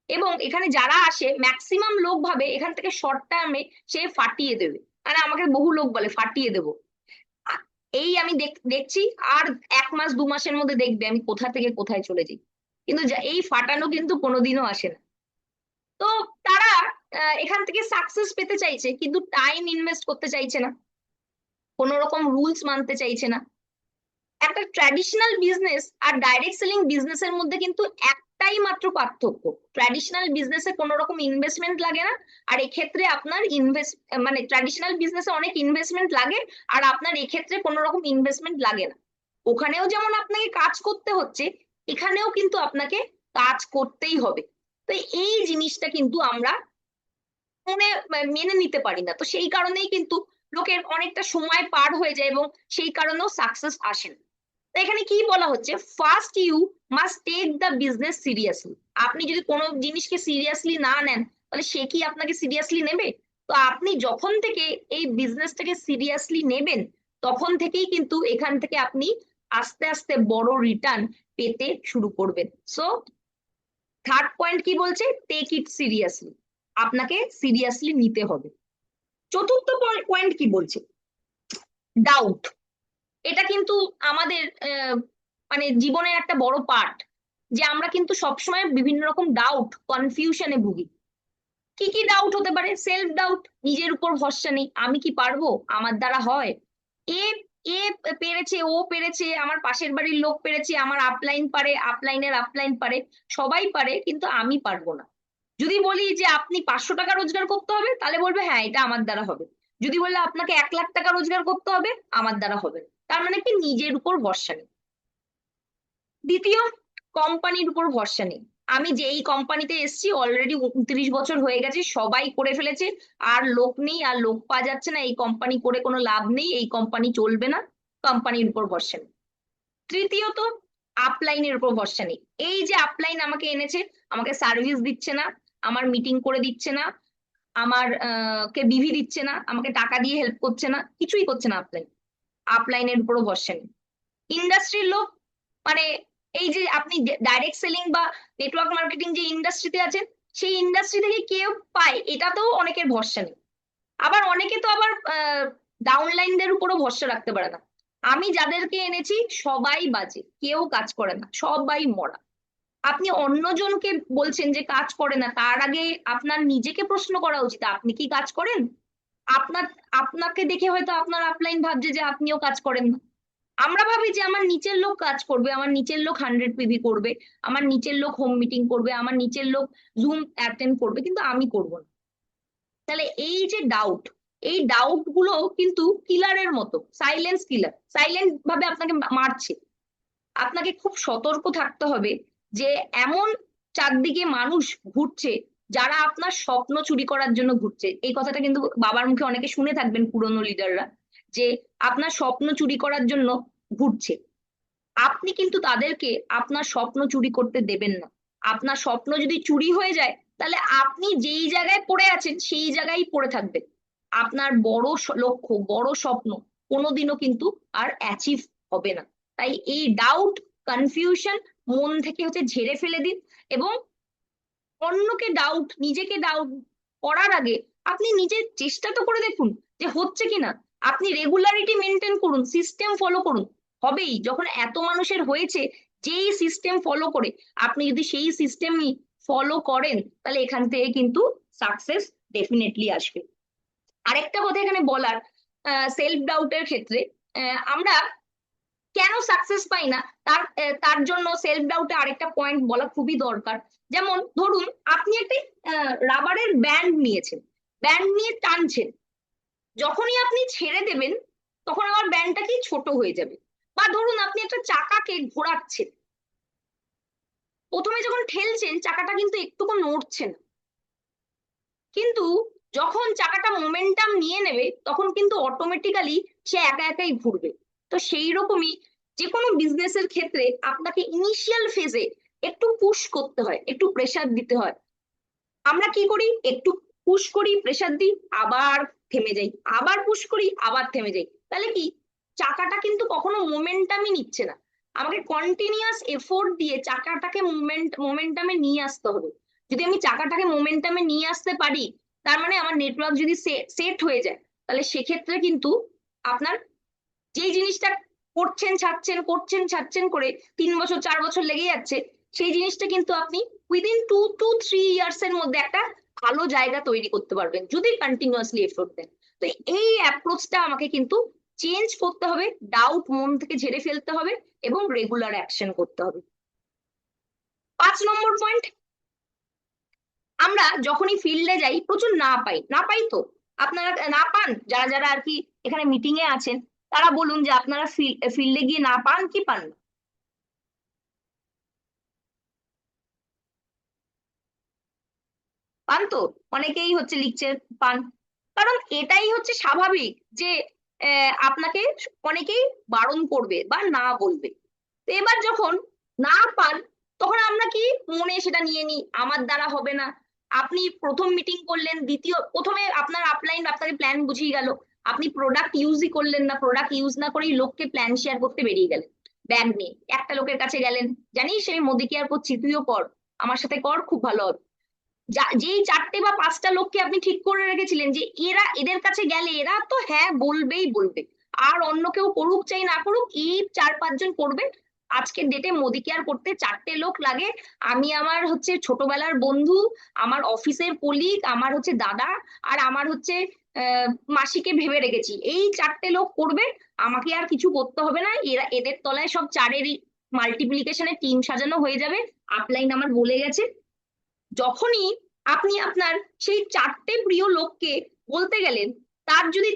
Speaker 1: এবং এখানে যারা আসে ম্যাক্সিমাম লোক ভাবে এখান থেকে শর্ট টার্মে সে ফাটিয়ে দেবে। মানে আমাকে বহু লোক বলে ফাটিয়ে দেবো। এই আমি দেখছি, আর 1 মাস 2 মাসের মধ্যে দেখবে আমি কোথা থেকে কোথায় চলে যাই। কিন্তু এই ফাটানো কিন্তু কোনোদিনও আসে না। তো তারা এখান থেকে সাকসেস পেতে চাইছে, কিন্তু টাইম ইনভেস্ট করতে চাইছে না, কোনো রকম রুলস মানতে চাইছে না। একটা ট্র্যাডিশনাল বিজনেস আর ডাইরেক্ট সেলিং বিজনেসের মধ্যে কিন্তু একটাই মাত্র পার্থক্য, ট্র্যাডিশনাল বিজনেসে কোনো রকম ইনভেস্টমেন্ট লাগে না, আর এক্ষেত্রে আপনার মানে ট্র্যাডিশনাল বিজনেসে অনেক ইনভেস্টমেন্ট লাগে, আর আপনার এক্ষেত্রে কোনো রকম ইনভেস্টমেন্ট লাগে না। ওখানেও যেমন আপনাকে কাজ করতে হচ্ছে, এখানেও কিন্তু আপনাকে কাজ করতেই হবে। তো এই জিনিসটা কিন্তু আমরা মেনে নিতে পারি না। তো সেই কারণেই কিন্তু লোকের অনেকটা সময় পার হয়ে যায় এবং সেই কারণেও সাকসেস আসে না। তো এখানে কি বলা হচ্ছে, first you must take the business seriously. আপনি যদি কোনো জিনিসকে সিরিয়াসলি না নেন, তাহলে সে কি আপনাকে সিরিয়াসলি নেবে? তো আপনি যখন থেকে এই বিজনেসটাকে সিরিয়াসলি নেবেন, তখন থেকেই কিন্তু এখান থেকে আপনি আস্তে আস্তে বড় রিটার্ন পেতে শুরু করবেন। সো থার্ড পয়েন্ট কি বলছে, টেক ইট সিরিয়াসলি, আপনাকে সিরিয়াসলি নিতে হবে। চতুর্থ পয়েন্ট কি বলছে, ডাউট। এটা কিন্তু আমাদের মানে জীবনের একটা বড় পার্ট, যে আমরা কিন্তু সবসময় বিভিন্ন রকম ডাউট কনফিউশনে ভুগি। কি কি ডাউট হতে পারে? সেলফ ডাউট, নিজের উপর ভরসা নেই, আমি কি পারবো, আমার দ্বারা হয়, এ এ পেরেছে, ও পেরেছে, আমার পাশের বাড়ির লোক পেরেছে, আমার আপলাইন পারে, আপলাইনের আপলাইন পারে, সবাই পারে, কিন্তু আমি পারবো না। যদি বলি যে আপনি 500 টাকা রোজগার করতে হবে, তাহলে বলবে হ্যাঁ এটা আমার দ্বারা হবে। যদি বললে আপনাকে 1 লাখ টাকা রোজগার করতে হবে, আমার দ্বারা হবে না। তার মানে কি, নিজের উপর ভরসা নেই। দ্বিতীয়, কোম্পানির উপর ভরসা নেই। আমি যে এই কোম্পানিতে এসেছি অলরেডি 29 বছর হয়ে গেছে, সবাই করে ফেলেছে, আর লোক নেই, আর লোক পাওয়া যাচ্ছে না, এই কোম্পানি করে কোনো লাভ নেই, এই কোম্পানি চলবে না, কোম্পানির উপর ভরসা নেই। তৃতীয়ত, আপলাইনের উপর ভরসা নেই। এই যে আপলাইন আমাকে এনেছে, আমাকে সার্ভিস দিচ্ছে না, আমার মিটিং করে দিচ্ছে না, আমার কে বিভি দিচ্ছে না, আমাকে টাকা দিয়ে হেল্প করছে না, কিছুই করছে না আপলাইন। আপলাইনের উপরও ভরসা নেই। ইন্ডাস্ট্রির লোক, মানে এই যে আপনি ডাইরেক্ট সেলিং বা নেটওয়ার্ক মার্কেটিং যে ইন্ডাস্ট্রিতে আছেন, সেই ইন্ডাস্ট্রি থেকে কেউ পায় এটাতেও অনেকের ভরসা নেই। আবার অনেকে তো আবার ডাউনলাইনদের উপরও ভরসা রাখতে পারে না। আমি যাদেরকে এনেছি সবাই বাজে, কেউ কাজ করে না, সবাই মরা। আপনি অন্যজনকে বলছেন যে কাজ করে না, তার আগে আপনার নিজেকে প্রশ্ন করা উচিত, আপনি কি কাজ করেন? আপনার আপনাকে দেখে হয়তো আপনার আপলাইন ভাবছে যে আপনিও কাজ করেন না। আমরা ভাবি যে আমার নিচের লোক কাজ করবে, আমার নিচের লোক 100 PV করবে, আমার নিচের লোক হোম মিটিং করবে, আমার নিচের লোক জুম অ্যাটেন্ড করবে, কিন্তু আমি করব না। তাহলে এই যে ডাউট, এই ডাউট গুলো কিন্তু কিলারের মতো, সাইলেন্স কিলার, সাইলেন্ট ভাবে আপনাকে মারছে। আপনাকে খুব সতর্ক থাকতে হবে যে এমন চারদিকে মানুষ ঘুরছে যারা আপনার স্বপ্ন চুরি করার জন্য ঘুরছে। এই কথাটা কিন্তু বাবার মুখে অনেকে শুনে থাকবেন, পুরনো লিডাররা, যে আপনার স্বপ্ন চুরি করার জন্য ঘুরছে। আপনি কিন্তু তাদেরকে আপনার স্বপ্ন চুরি করতে দেবেন না। আপনার স্বপ্ন যদি চুরি হয়ে যায় তাহলে আপনি যেই জায়গায় পড়ে আছেন সেই জায়গায় পড়ে থাকবেন। আপনার বড় লক্ষ্য, বড় স্বপ্ন কোনোদিনও কিন্তু আর অ্যাচিভ হবে না। তাই এই ডাউট, কনফিউশন মন থেকে ঝেড়ে ফেলে দিন, এবং অন্যকে ডাউট, নিজেকে ডাউট করার আগে আপনি নিজে চেষ্টা তো করে দেখুন যে হচ্ছে কিনা। আপনি রেগুলারিটি মেনটেন করুন, সিস্টেম ফলো করুন। হবেই, যখন এত মানুষের হয়েছে যেই সিস্টেম ফলো করে, আপনি যদি সেই সিস্টেমই ফলো করেন তাহলে এখান থেকে কিন্তু সাকসেস ডেফিনেটলি আসবে। আরেকটা কথা এখানে বলার, সেলফ ডাউটের ক্ষেত্রে আমরা কেন সাকসেস পাই না তার তার জন্য সেলফ ডাউটে আরেকটা পয়েন্ট বলা খুবই দরকার। যেমন ধরুন আপনি একটা রাবারের ব্যান্ড নিয়েছেন, ব্যান্ড নিয়ে টানছেন, যখনই আপনি ছেড়ে দেবেন তখন আবার ব্যান্ডটা কি ছোট হয়ে যাবে। বা ধরুন আপনি একটা চাকাকে ঘোরাচ্ছেন, প্রথমে যখন ঠেলছেন চাকাটা কিন্তু একটুকু নড়ছে না, কিন্তু যখন চাকাটা মোমেন্টাম নিয়ে নেবে তখন কিন্তু অটোমেটিক্যালি সে একা একাই ঘুরবে। তো সেই রকমই যে কোনো বিজনেসের ক্ষেত্রে আপনাকে ইনিশিয়াল ফেজে একটু পুশ করতে হয়, একটু প্রেসার দিতে হয়। আমরা কি করি, একটু পুশ করি, প্রেসার দিই, আবার থেমে যাই, আবার পুশ করি, আবার থেমে যাই। তাহলে কি, চাকাটা কিন্তু কখনো মোমেন্টামই নিচ্ছে না। আমাকে কন্টিনিউয়াস এফোর্ট দিয়ে চাকাটাকে মোমেন্টামে নিয়ে আসতে হবে। যদি আমি চাকাটাকে মোমেন্টামে নিয়ে আসতে পারি, তার মানে আমার নেটওয়ার্ক যদি সেট হয়ে যায়, তাহলে সেক্ষেত্রে কিন্তু আপনার যেই জিনিসটা করছেন ছাড়ছেন করছেন ছাড়ছেন করে 3 বছর 4 বছর লেগে যাচ্ছে, সেই জিনিসটা কিন্তু আপনি উইদিন 2 to 3 ইয়ার্স এর মধ্যে একটা ভালো জায়গা তৈরি করতে পারবেন যদি কন্টিনিউয়াসলি এফোর্ট দেন। তো এই অ্যাপ্রোচটা আমাকে কিন্তু চেঞ্জ করতে হবে, ডাউট মন থেকে ঝেড়ে ফেলতে হবে এবং রেগুলার অ্যাকশন করতে হবে। 5 নম্বর পয়েন্ট, আমরা যখনই ফিল্ডে যাই প্রচুর না পাই, না পাই তো আপনারা না পান, যারা যারা আর কি এখানে মিটিং এ আছেন তারা বলুন যে আপনারা ফিল্ডে গিয়ে না পান কি পান না? পান তো, অনেকেই লিখছে পান। কারণ এটাই স্বাভাবিক যে আপনাকে অনেকেই বারণ করবে বা না বলবে। তো এবার যখন না পান তখন আমরা কি মনে সেটা নিয়ে নিই, আমার দ্বারা হবে না। আপনি প্রথম মিটিং করলেন, প্রথমে আপনার আপলাইন আপনাকে প্ল্যান বুঝিয়ে গেল, আপনি প্রোডাক্ট ইউজই করলেন না, প্রোডাক্ট ইউজ না করেই লোককে প্ল্যান শেয়ার করতে বেরিয়ে গেলেন ব্যাগ নিয়ে। একটা লোকের কাছে গেলেন, জানিস আমি মোদি কেয়ার করছি, তুইও কর, আমার সাথে কর, খুব ভালো হবে। যেই 4টে বা 5টা লোককে আপনি ঠিক করে রেখেছিলেন যে এরা, এদের কাছে গেলে এরা তো হ্যাঁ বলবেই বলবে, আর অন্য কেউ করুক চাই না করুক, এই 4-5 জন করবে। আজকের ডেটে মোদি কেয়ার করতে 4টে লোক লাগে। আমি আমার ছোটবেলার বন্ধু, আমার অফিসের কলিগ, আমার দাদা, আর আমার মাসিকে ভেবে রেখেছি, এই 4টে লোক করবে, আমাকে আর কিছু করতে হবে না। এরা, এদের তলায় সব চারেরই মাল্টিপ্লিকেশনের টিম সাজানো হয়ে যাবে, আপলাইন আমার বলে গেছে। যখনই আপনি আপনার সেই 4টে প্রিয় লোককে বলতে গেলেন, তার যদি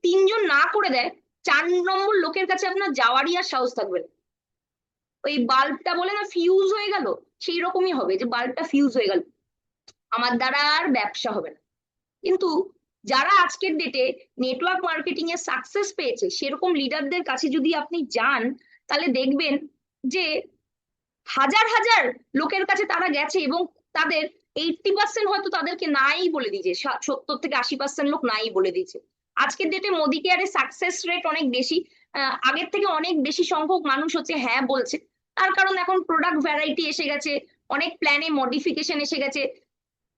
Speaker 1: তিনজন না করে দেয়, 4 নম্বর লোকের কাছে আপনার যাওয়ারই আর সাহস থাকবে না। ওই বাল্বটা বলে না ফিউজ হয়ে গেল, সেই রকমই হবে যে বাল্বটা ফিউজ হয়ে গেল, আমার দ্বারা আর ব্যবসা হবে না। কিন্তু যারা আজকের ডেটে নেটওয়ার্ক মার্কেটিং এ সাকসেস পেয়েছে সেরকম লিডারদের কাছে যদি আপনি যান, তাহলে দেখবেন যে হাজার হাজার লোকের কাছে তারা গেছে এবং তাদের 80% হয়তো তাদেরকে নাই বলে দিয়েছে, 70 থেকে 80% লোক নাই বলে দিয়েছে। আজকের ডেটে মোদি কেয়ারের সাকসেস রেট অনেক বেশি, আগের থেকে অনেক বেশি সংখ্যক মানুষ হ্যাঁ বলছে। তার কারণ এখন প্রোডাক্ট ভ্যারাইটি এসে গেছে, অনেক প্ল্যানে মডিফিকেশন এসে গেছে,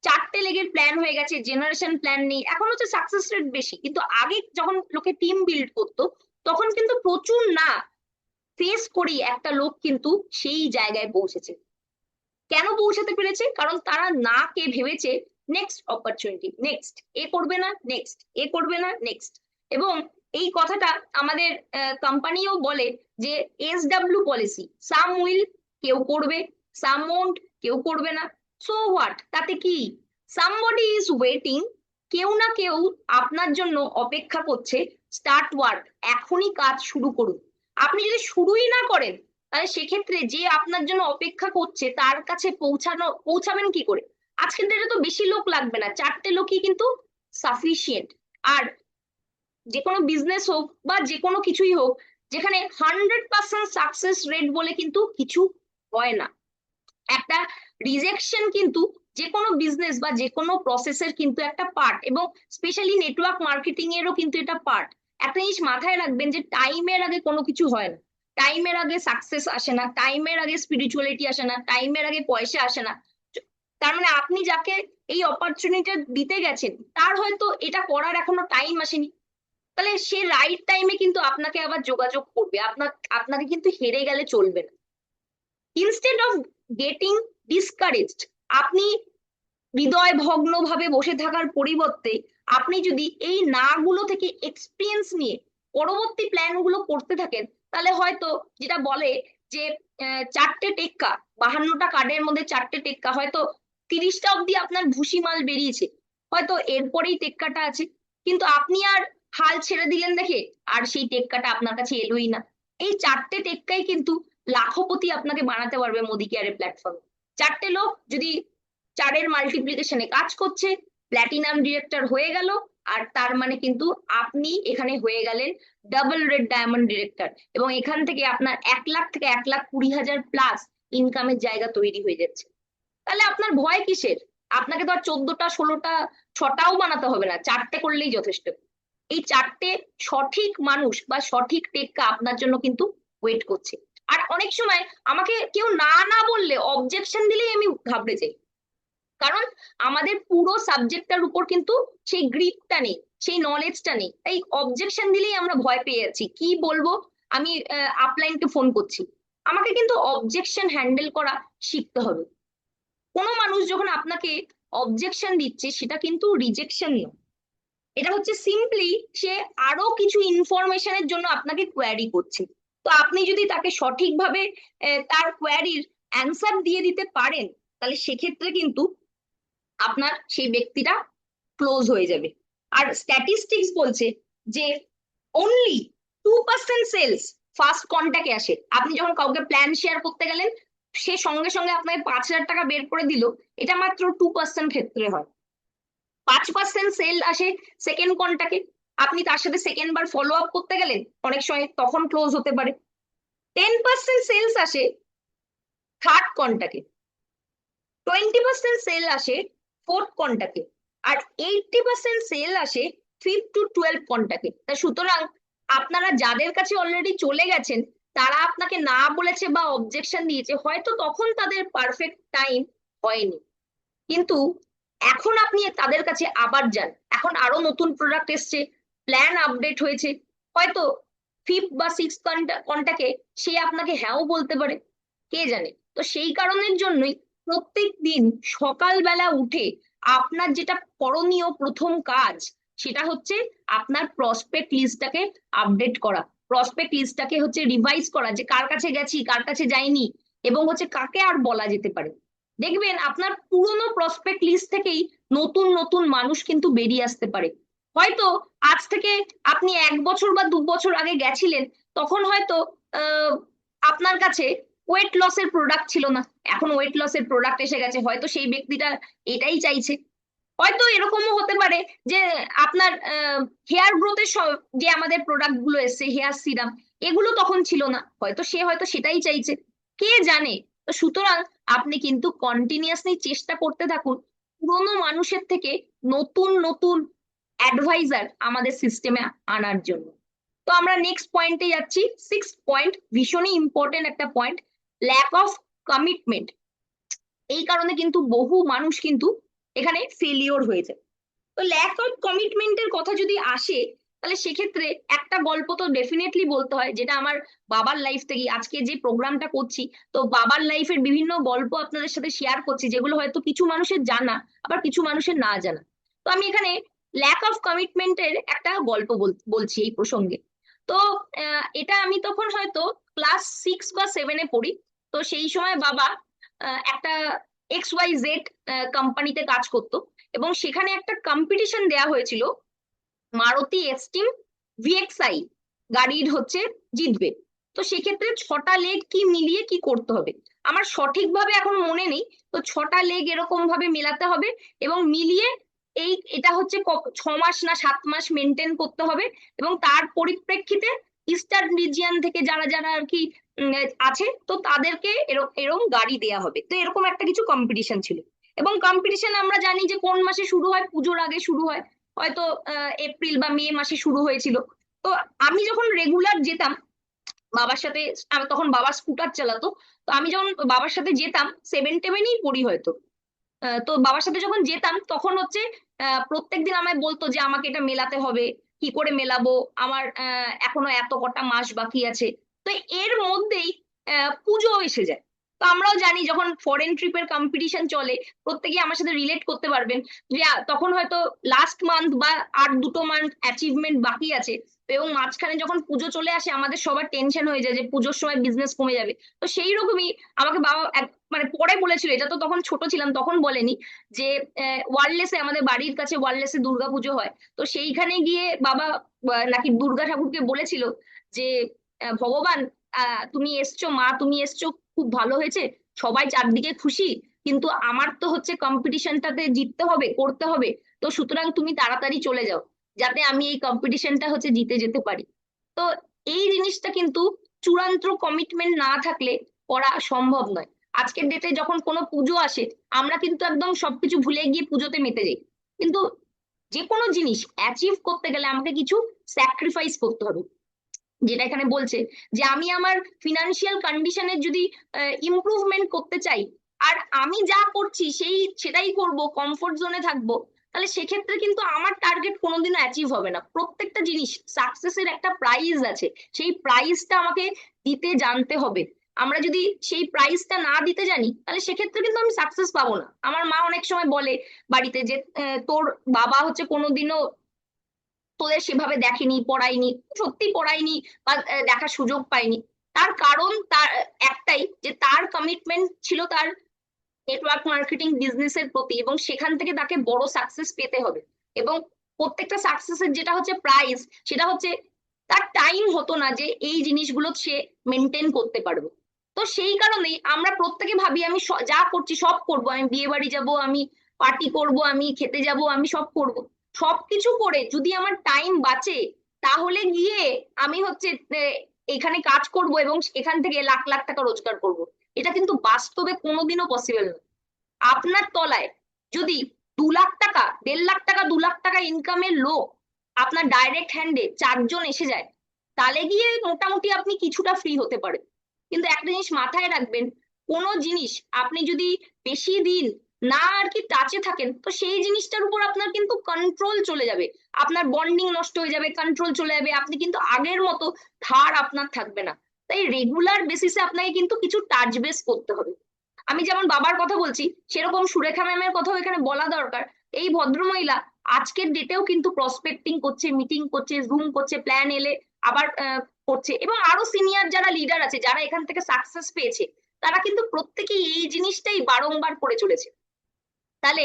Speaker 1: 4টে লেগের প্ল্যান হয়ে গেছে, জেনারেশন প্ল্যান নেই, এখন সাকসেস রেট বেশি। কিন্তু আগে যখন লোকে টিম বিল্ড করতো তখন কিন্তু প্রচুর না ফেস করেই একটা লোক কিন্তু সেই জায়গায় পৌঁছেছে। কেন পৌঁছাতে পেরেছে? কারণ তারা না কে ভেবেছে নেক্সট অপরচুনিটি, নেক্সট এ করবে না, নেক্সট এ করবে না, নেক্সট। এবং এই কথাটা আমাদের কোম্পানিও বলে যে SW পলিসি, সাম উইল, কেউ করবে, সাম ওন্ট, কেউ করবে না। সো হোয়াট, তাতে কি, সামবডি ইজ ওয়েটিং, কেউ না কেউ আপনার জন্য অপেক্ষা করছে। স্টার্ট ওয়ার্ক, এখনই কাজ শুরু করুন। আপনি যদি শুরুই না করেন তাহলে সেক্ষেত্রে যে আপনার জন্য অপেক্ষা করছে তার কাছে পৌঁছাবেন কি করে? আজকের ডেটে তো বেশি লোক লাগবে না, 4টে লোকই কিন্তু সাফিসিয়েন্ট। আর যে কোনো বিজনেস হোক বা যে কোনো কিছুই হোক, যেখানে 100% সাকসেস রেট বলে কিন্তু কিছু হয় না। একটা রিজেকশন কিন্তু যে কোনো বিজনেস বা যে কোনো প্রসেসের কিন্তু একটা পার্ট, এবং স্পেশালি নেটওয়ার্ক মার্কেটিং এরও কিন্তু এটা পার্ট। একটা জিনিস মাথায় রাখবেন যে টাইমের আগে কোনো কিছু হয় না, টাইমের আগে সাকসেস আসে না, টাইমের আগে স্পিরিচুয়ালিটি আসে না, টাইমের আগে পয়সা আসে না। তার মানে আপনি যাকে এই অপরচুনিটি দিতে গেছেন তার হয়তো এটা করার এখনো টাইম আসেনি, তাহলে সে রাইট টাইমে কিন্তু আপনাকে আবার যোগাযোগ করবে, আপনাকে কিন্তু হেরে গেলে চলবে না। ইনস্টেড অফ গেটিং ডিসকারেজড, আপনি হৃদয় ভগ্ন ভাবে বসে থাকার পরিবর্তে আপনি যদি এই না গুলো থেকে এক্সপিরিয়েন্স নিয়ে পরবর্তী প্ল্যান গুলো করতে থাকেন, তাহলে হয়তো যেটা বলে যে চারটে টেক্কা, 52টা কার্ডের মধ্যে চারটে টেক্কা, হয়তো 30টা অব্দি আপনার ভুসি মাল বেরিয়েছে, হয়তো এরপরেই টেক্কাটা আছে, কিন্তু আপনি আর হাল ছেড়ে দিলেন দেখে আর সেই টেক্কাটা আপনার কাছে এলোই না। এই চারটে টেক্কাই কিন্তু লাখপতি আপনাকে বানাতে পারবে মোদি কেয়ারের প্ল্যাটফর্মে। চারটে লোক যদি চারের মাল্টিপ্লিকেশনে কাজ করছে, প্ল্যাটিনাম ডিরেক্টর হয়ে গেল, আর তার মানে কিন্তু আপনি এখানে হয়ে গেলেন ডাবল রেড ডায়মন্ড ডিরেক্টর, এবং এখান থেকে আপনার 1 লাখ থেকে 1,20,000 প্লাস ইনকামের জায়গা তৈরি হয়ে যাচ্ছে। তাহলে আপনার ভয় কিসের? আপনাকে তো আর 14টা 16টা 6টাও বানাতে হবে না, চারটে করলেই যথেষ্ট। এই চারটে সঠিক মানুষ বা সঠিক টেক্কা আপনার জন্য কিন্তু ওয়েট করছে। আর অনেক সময় আমাকে কেউ না না বললে, অবজেকশন দিলেই আমি ঘাবড়ে যাই, কারণ আমাদের পুরো সাবজেক্টটার উপর কিন্তু সেই গ্রিপটা নেই, সেই নলেজটা নেই, তাই অবজেকশন দিলেই আমরা ভয় পেয়ে যাচ্ছি, কি বলবো। আমি আপলাইনকে ফোন করছি, আমাকে কিন্তু অবজেকশন হ্যান্ডেল করা শিখতে হবে। কোনো মানুষ যখন আপনাকে অবজেকশন দিচ্ছে সেটা কিন্তু রিজেকশন নয়, এটা হচ্ছে সিম্পলি সে আরো কিছু ইনফরমেশনের জন্য আপনাকে কোয়ারি করছে। তো আপনি যদি তাকে সঠিকভাবে তার কোয়ারির অ্যান্সার দিয়ে দিতে পারেন, তাহলে সেক্ষেত্রে কিন্তু আপনার সেই ব্যক্তিটা ক্লোজ হয়ে যাবে। আর স্ট্যাটিস্টিক্স বলছে যে অনলি 2% সেলস ফার্স্ট কন্ট্যাক্টে আসে। আপনি যখন কাউকে প্ল্যান শেয়ার করতে গেলেন, সে সঙ্গে সঙ্গে আপনাকে 5,000 টাকা বের করে দিল, এটা মাত্র 2% ক্ষেত্রে হয়। 5% সেল আসে সেকেন্ড কন্ট্যাক্টে, আপনি তার সাথে সেকেন্ড বার ফলো আপ করতে গেলেন, অনেক সময় তখন ক্লোজ হতে পারে। 10% সেলস আসে থার্ড কন্ট্যাক্টে, 20% সেল আসে ফোর্থ কন্ট্যাক্টে, আর 80% সেল আসে 5th to 12 কন্ট্যাক্টে। তা সুতরাং আপনারা যাদের কাছে অলরেডি চলে গেছেন, তারা আপনাকে না বলেছে বা অবজেকশন দিয়েছে, হয়তো তখন তাদের পারফেক্ট টাইম হয়নি, কিন্তু এখন আপনি তাদের কাছে আবার যান, এখন আরো নতুন প্রোডাক্ট এসছে, প্ল্যান আপডেট হয়েছে, হয়তো 5th বা 6th কন্ট্যাক্টে সে আপনাকে হ্যাঁও বলতে পারে, কে জানে। তো সেই কারণের জন্যই প্রত্যেক দিন সকালবেলা উঠে আপনার যেটা করণীয় প্রথম কাজ, সেটা হচ্ছে আপনার প্রসপেক্ট লিস্টটাকে আপডেট করা, প্রসপেক্ট লিস্টটাকে হচ্ছে রিভাইজ করা, যে কার কাছে গেছি কার কাছে যাইনি, এবং হচ্ছে কাকে আর বলা যেতে পারে। দেখবেন আপনার পুরনো প্রসপেক্ট লিস্ট থেকেই নতুন নতুন মানুষ কিন্তু বেরিয়ে আসতে পারে। হয়তো আজ থেকে আপনি 1 বছর বা 2 বছর আগে গেছিলেন, তখন হয়তো আহ আপনার কাছে ওয়েট লসের প্রোডাক্ট ছিল না, এখন ওয়েট লসের প্রোডাক্ট এসে গেছে, হয়তো সেই ব্যক্তিটা এটাই চাইছে। হয়তো এরকমও হতে পারে যে আপনার হেয়ার গ্রোথের যে আমাদের প্রোডাক্ট গুলো এসছে, হেয়ার সিরাম, এগুলো তখন ছিল না, হয়তো সেটাই চাইছে, কে জানে। তো সুতরাং আপনি কিন্তু কন্টিনিউয়াসলি চেষ্টা করতে থাকুন পুরোনো মানুষের থেকে নতুন নতুন অ্যাডভাইজার আমাদের সিস্টেমে আনার জন্য। তো আমরা নেক্সট পয়েন্টে যাচ্ছি, 6th পয়েন্ট, ভীষণই ইম্পর্টেন্ট একটা পয়েন্ট, ল্যাক অফ কমিটমেন্ট। এই কারণে কিন্তু বহু মানুষ কিন্তু এখানে ফেলিওর হয়ে যায়। তো ল্যাক অফ কমিটমেন্টের কথা যদি আসে, তাহলে সেক্ষেত্রে একটা গল্প তো ডেফিনেটলি বলতে হয়, যেটা আমার বাবার লাইফ থেকে, আজকে যে প্রোগ্রামটা করছি, তো বাবার লাইফের বিভিন্ন গল্প আপনাদের সাথে শেয়ার করছি, যেগুলো হয়তো কিছু মানুষের জানা, আবার কিছু মানুষের না জানা। তো আমি এখানে ল্যাক অফ কমিটমেন্টের একটা গল্প বলছি এই প্রসঙ্গে। তো এটা আমি তখন হয়তো ক্লাস 6 বা 7-এ পড়ি। তো সেই সময় বাবা একটা XYZ কোম্পানিতে কাজ করতো, এবং সেখানে একটা কম্পিটিশন দেয়া হয়েছিল, মারুতি এস্টিম VXI গাড়ির হচ্ছে জিতবে। তো সেক্ষেত্রে 6টা লেগ কি মিলিয়ে কি করতে হবে, আমার সঠিকভাবে এখন মনে নেই, তো 6টা লেগ এরকম ভাবে মেলাতে হবে, এবং মিলিয়ে এটা হচ্ছে 6 মাস না 7 মাস মেনটেন করতে হবে, এবং তার পরিপ্রেক্ষিতে ইস্টার্ন রিজিয়ন থেকে যারা যারা আর কি আছে, তো তাদেরকে এরকম গাড়ি দেয়া হবে। তো এরকম একটা কিছু কম্পিটিশন ছিল। এবং কম্পিটিশন আমরা জানি যে কোন মাসে শুরু হয়, পুজোর আগে শুরু হয়, হয়তো এপ্রিল বা মে মাসে শুরু হয়েছিল। তো আমি যখন রেগুলার যেতাম বাবার সাথে, তখন বাবা স্কুটার চালাতো, তো আমি যখন বাবার সাথে যেতাম, 7-8 পড়ি হয়তো, তো বাবার সাথে যখন যেতাম তখন হচ্ছে প্রত্যেকদিন আমায় বলতো যে আমাকে এটা মেলাতে হবে, কি করে মেলাবো, আমার এখনো এত কটা মাস বাকি আছে। তো এর মধ্যেই পুজো এসে যায়। তো আমরাও জানি যখন ফরেন ট্রিপের কম্পিটিশন চলে, প্রত্যেকেই আমার সাথে রিলেট করতে পারবেন যে তখন হয়তো লাস্ট মান্থ বা আর 2 মান্থ অ্যাচিভমেন্ট বাকি আছে। এবং মাঝখানে যখন পুজো চলে আসে আমাদের সবার টেনশন হয়ে যায় যে পুজোর সময় বিজনেস কমে যাবে। তো সেই রকমই আমাকে বাবা মানে পরে বলেছিল, এটা তো তখন ছোট ছিলাম, তখন বলেনি, যে ওয়ারলেসে, আমাদের বাড়ির কাছে ওয়ারলেসে দুর্গাপুজো হয়, তো সেইখানে গিয়ে বাবা নাকি দুর্গা ঠাকুরকে বলেছিল যে ভগবান, তুমি এসছো মা, তুমি এসছো, খুব ভালো হয়েছে, সবাই চারদিকে খুশি, কিন্তু আমার তো হচ্ছে কম্পিটিশনটাতে জিততে হবে, করতে হবে, তো সুতরাং তুমি তাড়াতাড়ি চলে যাও, যাতে আমি এই কম্পিটিশনটা হচ্ছে জিতে যেতে পারি। তো এই জিনিসটা কিন্তু চূড়ান্ত কমিটমেন্ট না থাকলে করা সম্ভব নয়। আজকের ডেটে যখন কোনো পুজো আসে, আমরা কিন্তু একদম সবকিছু ভুলে গিয়ে পুজোতে মেতে যাই, কিন্তু যে কোনো জিনিস অ্যাচিভ করতে গেলে আমাকে কিছু স্যাক্রিফাইস করতে হবে। যেটা এখানে বলছে যে আমি আমার ফিনান্সিয়াল কন্ডিশনের যদি ইমপ্রুভমেন্ট করতে চাই, আর আমি যা করছি সেটাই করব, কমফোর্ট জোনে থাকবো, তাহলে সেক্ষেত্রে কিন্তু আমার টার্গেট কোনোদিনও অ্যাচিভ হবে না। প্রত্যেকটা জিনিস সাকসেসের একটা প্রাইস আছে, সেই প্রাইসটা আমাকে দিতে জানতে হবে। আমরা যদি সেই প্রাইসটা না দিতে জানি, তাহলে সেক্ষেত্রে কিন্তু আমি সাকসেস পাবো না। আমার মা অনেক সময় বলে বাড়িতে যে তোর বাবা হচ্ছে কোনোদিনও তোদের সেভাবে দেখেনি, পড়ায়নি, সত্যি পড়ায়নি বা দেখার সুযোগ পায়নি। তার কারণ তার একটাই, যে তার কমিটমেন্ট ছিল তার নেটওয়ার্ক মার্কেটিং বিজনেসের প্রতি, এবং সেখান থেকে তাকে বড় সাকসেস পেতে হবে। এবং প্রত্যেকটা সাকসেসের যেটা হচ্ছে প্রাইস, সেটা হচ্ছে তার টাইম হতো না যে এই জিনিসগুলো সে মেনটেন করতে পারবে। তো সেই কারণেই আমরা প্রত্যেকে ভাবি আমি যা করছি সব করব, আমি বিয়ে বাড়ি যাবো, আমি পার্টি করব, আমি খেতে যাব, আমি সব করব। সবকিছু করে যদি আমার টাইম বাঁচে, তাহলে গিয়ে আমি হচ্ছে এখানে কাজ করব এবং এখান থেকে লাখ লাখ টাকা রোজগার করব। এটা কিন্তু বাস্তবে কোনোদিনও পসিবল নয়। আপনার তলায় যদি 2 লাখ টাকা, 1.5 লাখ টাকা, 2 লাখ টাকা ইনকামের লোক আপনার ডাইরেক্ট হ্যান্ডে 4 জন এসে যায়, তাহলে গিয়ে মোটামুটি আপনি কিছুটা ফ্রি হতে পারেন। কিন্তু একটা জিনিস মাথায় রাখবেন, কোনো জিনিস আপনি যদি বেশি দিন না আর কি টাচে থাকেন, তো সেই জিনিসটার উপর আপনার কিন্তু কন্ট্রোল চলে যাবে, আপনার বন্ডিং নষ্ট হয়ে যাবে, কন্ট্রোল চলে যাবে, আপনি কিন্তু আগের মতো ধার আপনার থাকবে না। তাই রেগুলার বেসিসে আপনাকে কিন্তু কিছু টাচ বেস করতে হবে। আমি যেমন বাবার কথা বলছি, সেরকম সুরেখা ম্যামের কথাও এখানে বলা দরকার। এই ভদ্রমহিলা আজকের ডেটেও কিন্তু প্রসপেক্টিং করছে, মিটিং করছে, জুম করছে, প্ল্যান এলে আবার করছে, এবং আরো সিনিয়র যারা লিডার আছে, যারা এখান থেকে সাকসেস পেয়েছে, তারা কিন্তু প্রত্যেকেই এই জিনিসটাই বারংবার করে চলেছে। তাহলে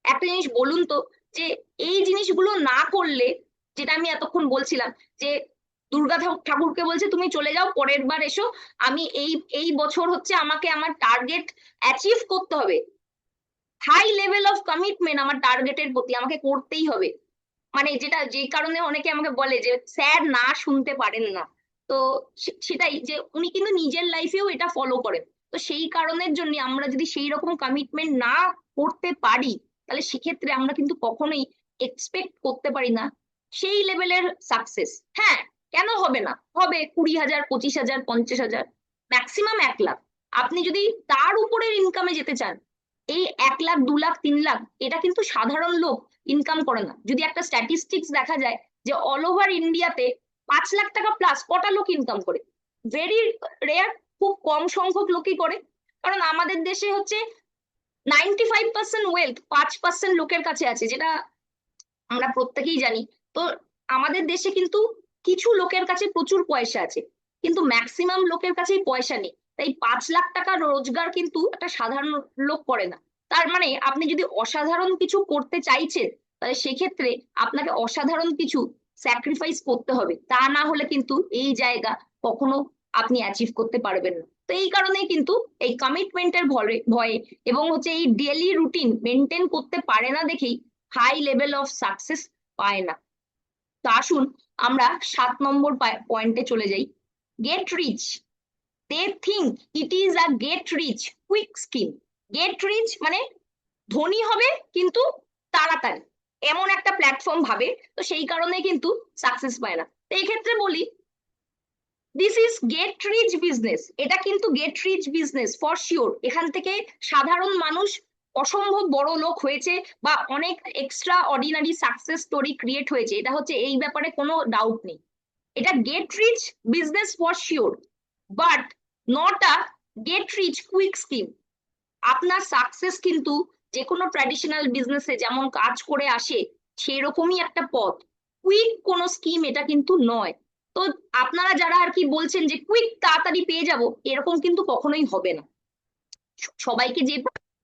Speaker 1: একটা জিনিস বলুন তো, যে এই জিনিসগুলো না করলে, যেটা আমি এতক্ষণ বলছিলাম, যে দুর্গা ঠাকুরকে বলছে তুমি চলে যাও, পরের বার এসো, আমি এই এই বছর হচ্ছে আমাকে আমার টার্গেট অ্যাচিভ করতে হবে, হাই লেভেল অফ কমিটমেন্ট আমার টার্গেটের প্রতি আমাকে করতেই হবে। মানে যেটা, যে কারণে অনেকে আমাকে বলে যে স্যার না শুনতে পারেন না, তো সেটাই, যে উনি কিন্তু নিজের লাইফেও এটা ফলো করেন। তো সেই কারণের জন্য আমরা যদি সেই রকম কমিটমেন্ট না করতে পারি, তাহলে সেক্ষেত্রে আমরা কিন্তু কখনোই এক্সপেক্ট করতে পারি না সেই লেভেলের সাকসেস। হ্যাঁ, কেন হবে না, হবে 20,000, 25,000, 50,000, ম্যাক্সিমাম 1 লাখ। আপনি যদি তার উপরের ইনকামে যেতে চান, এই 1 লাখ, 2 লাখ, 3 লাখ, এটা কিন্তু সাধারণ লোক ইনকাম করে না। যদি একটা স্ট্যাটিস্টিক্স দেখা যায় যে অল ওভার ইন্ডিয়াতে 5 লাখ টাকা প্লাস কটা লোক ইনকাম করে, ভেরি রেয়ার, খুব কম সংখ্যক লোকই করে। কারণ আমাদের দেশে হচ্ছে 95% ওয়েলথ 5% লোকের কাছে আছে, যেটা আমরা প্রত্যেকেই জানি। তো আমাদের দেশে কিন্তু কিছু লোকের কাছে প্রচুর পয়সা আছে, কিন্তু ম্যাক্সিমাম লোকের কাছেই পয়সা নেই। তাই 5 লাখ টাকা রোজগার কিন্তু একটা সাধারণ লোক করে না। তার মানে আপনি যদি অসাধারণ কিছু করতে চাইছেন, তাহলে সেক্ষেত্রে আপনাকে অসাধারণ কিছু স্যাক্রিফাইস করতে হবে, তা না হলে কিন্তু এই জায়গা কখনো আপনি অ্যাচিভ করতে পারবেন না। তো এই কারণেই কিন্তু এই কমিটমেন্টের ভয়ে ভয়ে এবং হচ্ছে এই ডেলি রুটিন মেনটেন করতে পারে না দেখেই হাই লেভেল অফ সাকসেস পায় না। তো আসুন আমরা 7 নম্বর পয়েন্টে চলে যাই। Get rich, they think it is a get rich quick scheme. Get rich মানে ধনী হবে কিন্তু তাড়াতাড়ি, এমন একটা প্ল্যাটফর্ম ভাবে, তো সেই কারণে কিন্তু সাকসেস পায় না। তো এই ক্ষেত্রে বলি this is get rich business, এটা কিন্তু get rich business for sure. এখান থেকে সাধারণ মানুষ অসম্ভব বড় লোক হয়েছে বা অনেক extraordinary success story create হয়েছে, এটা হচ্ছে এই ব্যাপারে কোনো ডাউট নেই। এটা get rich business for sure, but not a get rich quick scheme. আপনার সাকসেস কিন্তু যে কোনো ট্র্যাডিশনাল বিজনেসে যেমন কাজ করে আসে সেই রকমই একটা পথ, কুইক কোনো স্কিম এটা কিন্তু নয়। তো আপনারা যারা আর কি বলছেন যে কুইক তাড়াতাড়ি পেয়ে যাব, এরকম কিন্তু কখনোই হবে না। সবাইকে যে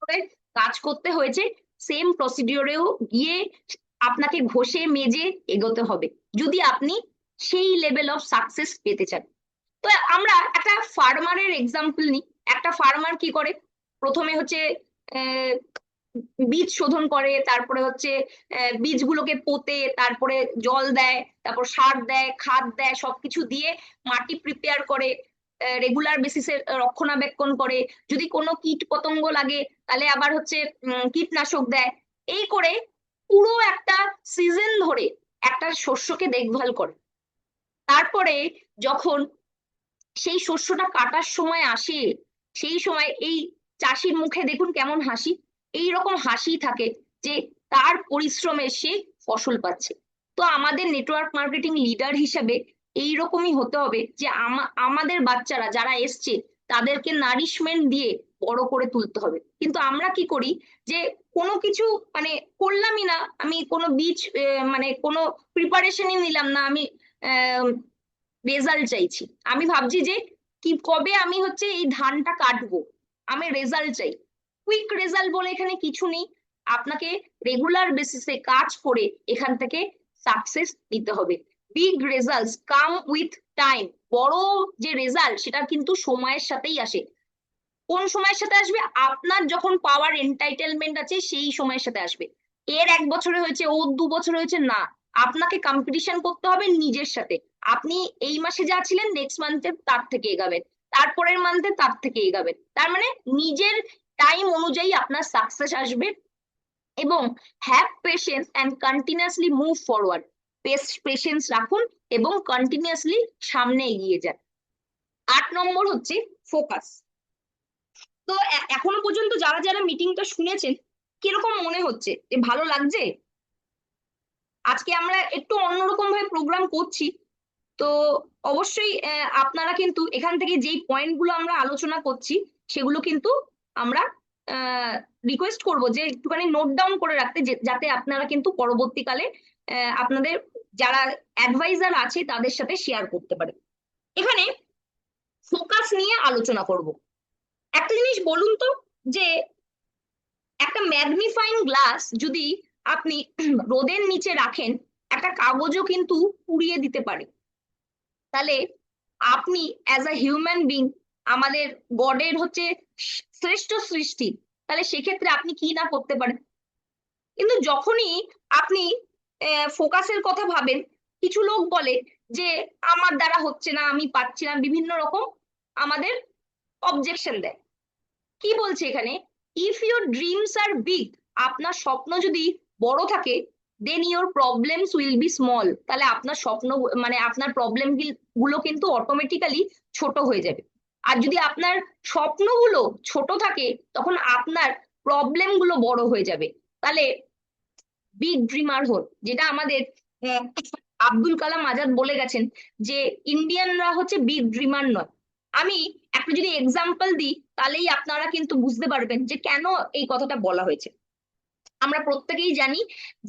Speaker 1: করে কাজ করতে হয়েছে সেম প্রসিডিওরেও গিয়ে আপনাকে ঘষে মেজে এগোতে হবে যদি আপনি সেই লেভেল অফ সাকসেস পেতে চান। তো আমরা একটা ফার্মারের এক্সাম্পল নিই। একটা ফার্মার কি করে, প্রথমে হচ্ছে আহ, বীজ শোধন করে, তারপরে হচ্ছে বীজগুলোকে পোতে, তারপরে জল দেয়, তারপর সার দেয়, খাদ দেয়, সবকিছু দিয়ে মাটি প্রিপেয়ার করে, রেগুলার বেসিসে রক্ষণাবেক্ষণ করে, যদি কোনো কীট পতঙ্গ লাগে তাহলে আবার হচ্ছে কীটনাশক দেয়। এই করে পুরো একটা সিজন ধরে একটা শস্যকে দেখভাল করে। তারপরে যখন সেই শস্যটা কাটার সময় আসে, সেই সময় এই চাষির মুখে দেখুন কেমন হাসি, এই রকম হাসি থাকে যে তার পরিশ্রমে সে ফসল পাচ্ছে। তো আমাদের নেটওয়ার্ক মার্কেটিং লিডার হিসেবে এই রকমই হতে হবে যে আমাদের বাচ্চারা যারা এসছে তাদেরকে নারিশমেন্ট দিয়ে বড় করে তুলতে হবে। কিন্তু আমরা কি করি যে কোনো কিছু মানে করলামই না, আমি কোনো বীজ মানে কোনো প্রিপারেশনই নিলাম না, আমি রেজাল্ট চাইছি। আমি ভাবছি যে কি কবে আমি হচ্ছে এই ধানটা কাটবো, আমি রেজাল্ট চাই। কুইক রেজাল্ট বলে এখানে কিছু নেই, আপনাকে রেগুলার বেসিসে কাজ করে এখান থেকে সাকসেস নিতে হবে। Big results come with time, বড় যে রেজাল্ট সেটা কিন্তু সময়ের সাথেই আসে। কোন সময়ের সাথে আসবে? আপনার যখন পাওয়ার এন্টাইটেলমেন্ট আছে সেই সময়ের সাথে আসবে। এর 1 বছরে হয়েছে, ওর 2 বছরে হয়েছে না, আপনাকে কম্পিটিশন করতে হবে নিজের সাথে। আপনি এই মাসে যা ছিলেন নেক্সট মান্থে তার থেকে এগাবেন, তারপরের মান্থে তার থেকে এগাবেন। তার মানে নিজের টাইম অনুযায়ী আপনার সাকসেস আসবে। এবং have patience and continuously move forward, patience রাখুন এবং কন্টিনিউয়াসলি সামনে এগিয়ে যান। 8 নম্বর হচ্ছে ফোকাস। তো এখনো পর্যন্ত যারা যারা মিটিংটা শুনেছেন কিরকম মনে হচ্ছে, যে ভালো লাগছে? আজকে আমরা একটু অন্যরকম ভাবে প্রোগ্রাম করছি, তো অবশ্যই আপনারা কিন্তু এখান থেকে যেই পয়েন্টগুলো আমরা আলোচনা করছি সেগুলো কিন্তু আমরা রিকোয়েস্ট করব যে একটুখানি নোট ডাউন করে রাখতে, যাতে আপনারা কিন্তু পরবর্তীকালে আপনাদের যারা অ্যাডভাইজার আছে তাদের সাথে শেয়ার করতে পারেন। এখানে ফোকাস নিয়ে আলোচনা করব। একটা জিনিস বলুন তো, যে একটা ম্যাগনিফাইং গ্লাস যদি আপনি রোদের নিচে রাখেন, একটা কাগজও কিন্তু পুড়িয়ে দিতে পারে। তাহলে আপনি অ্যাজ আ হিউম্যান বিং, আমাদের গডের হচ্ছে শ্রেষ্ঠ সৃষ্টি, তাহলে সেক্ষেত্রে আপনি কি না করতে পারেন। কিন্তু যখনই আপনি ফোকাসের কথা ভাবেন, কিছু লোক বলে যে আমার দ্বারা হচ্ছে না, আমি পাচ্ছি না, বিভিন্ন রকম আমাদের অবজেকশন দেয়। কি বলছে এখানে? If your dreams are big, আপনার স্বপ্ন যদি বড় থাকে, then your problems will be small, তাহলে আপনার স্বপ্ন মানে আপনার প্রবলেম গুলো কিন্তু অটোমেটিক্যালি ছোট হয়ে যাবে। আর যদি আপনার স্বপ্নগুলো ছোট থাকে তখন আপনার প্রবলেম গুলো বড় হয়ে যাবে। তাহলে বিগ ড্রিমার হন, যেটা আমাদের আব্দুল কালাম আজাদ বলে গেছেন যে ইন্ডিয়ানরা হচ্ছে বিগ ড্রিমার নয়। আমি একটা যদি এক্সাম্পল দিই তাহলেই আপনারা কিন্তু বুঝতে পারবেন যে কেন এই কথাটা বলা হয়েছে। আমরা প্রত্যেকেই জানি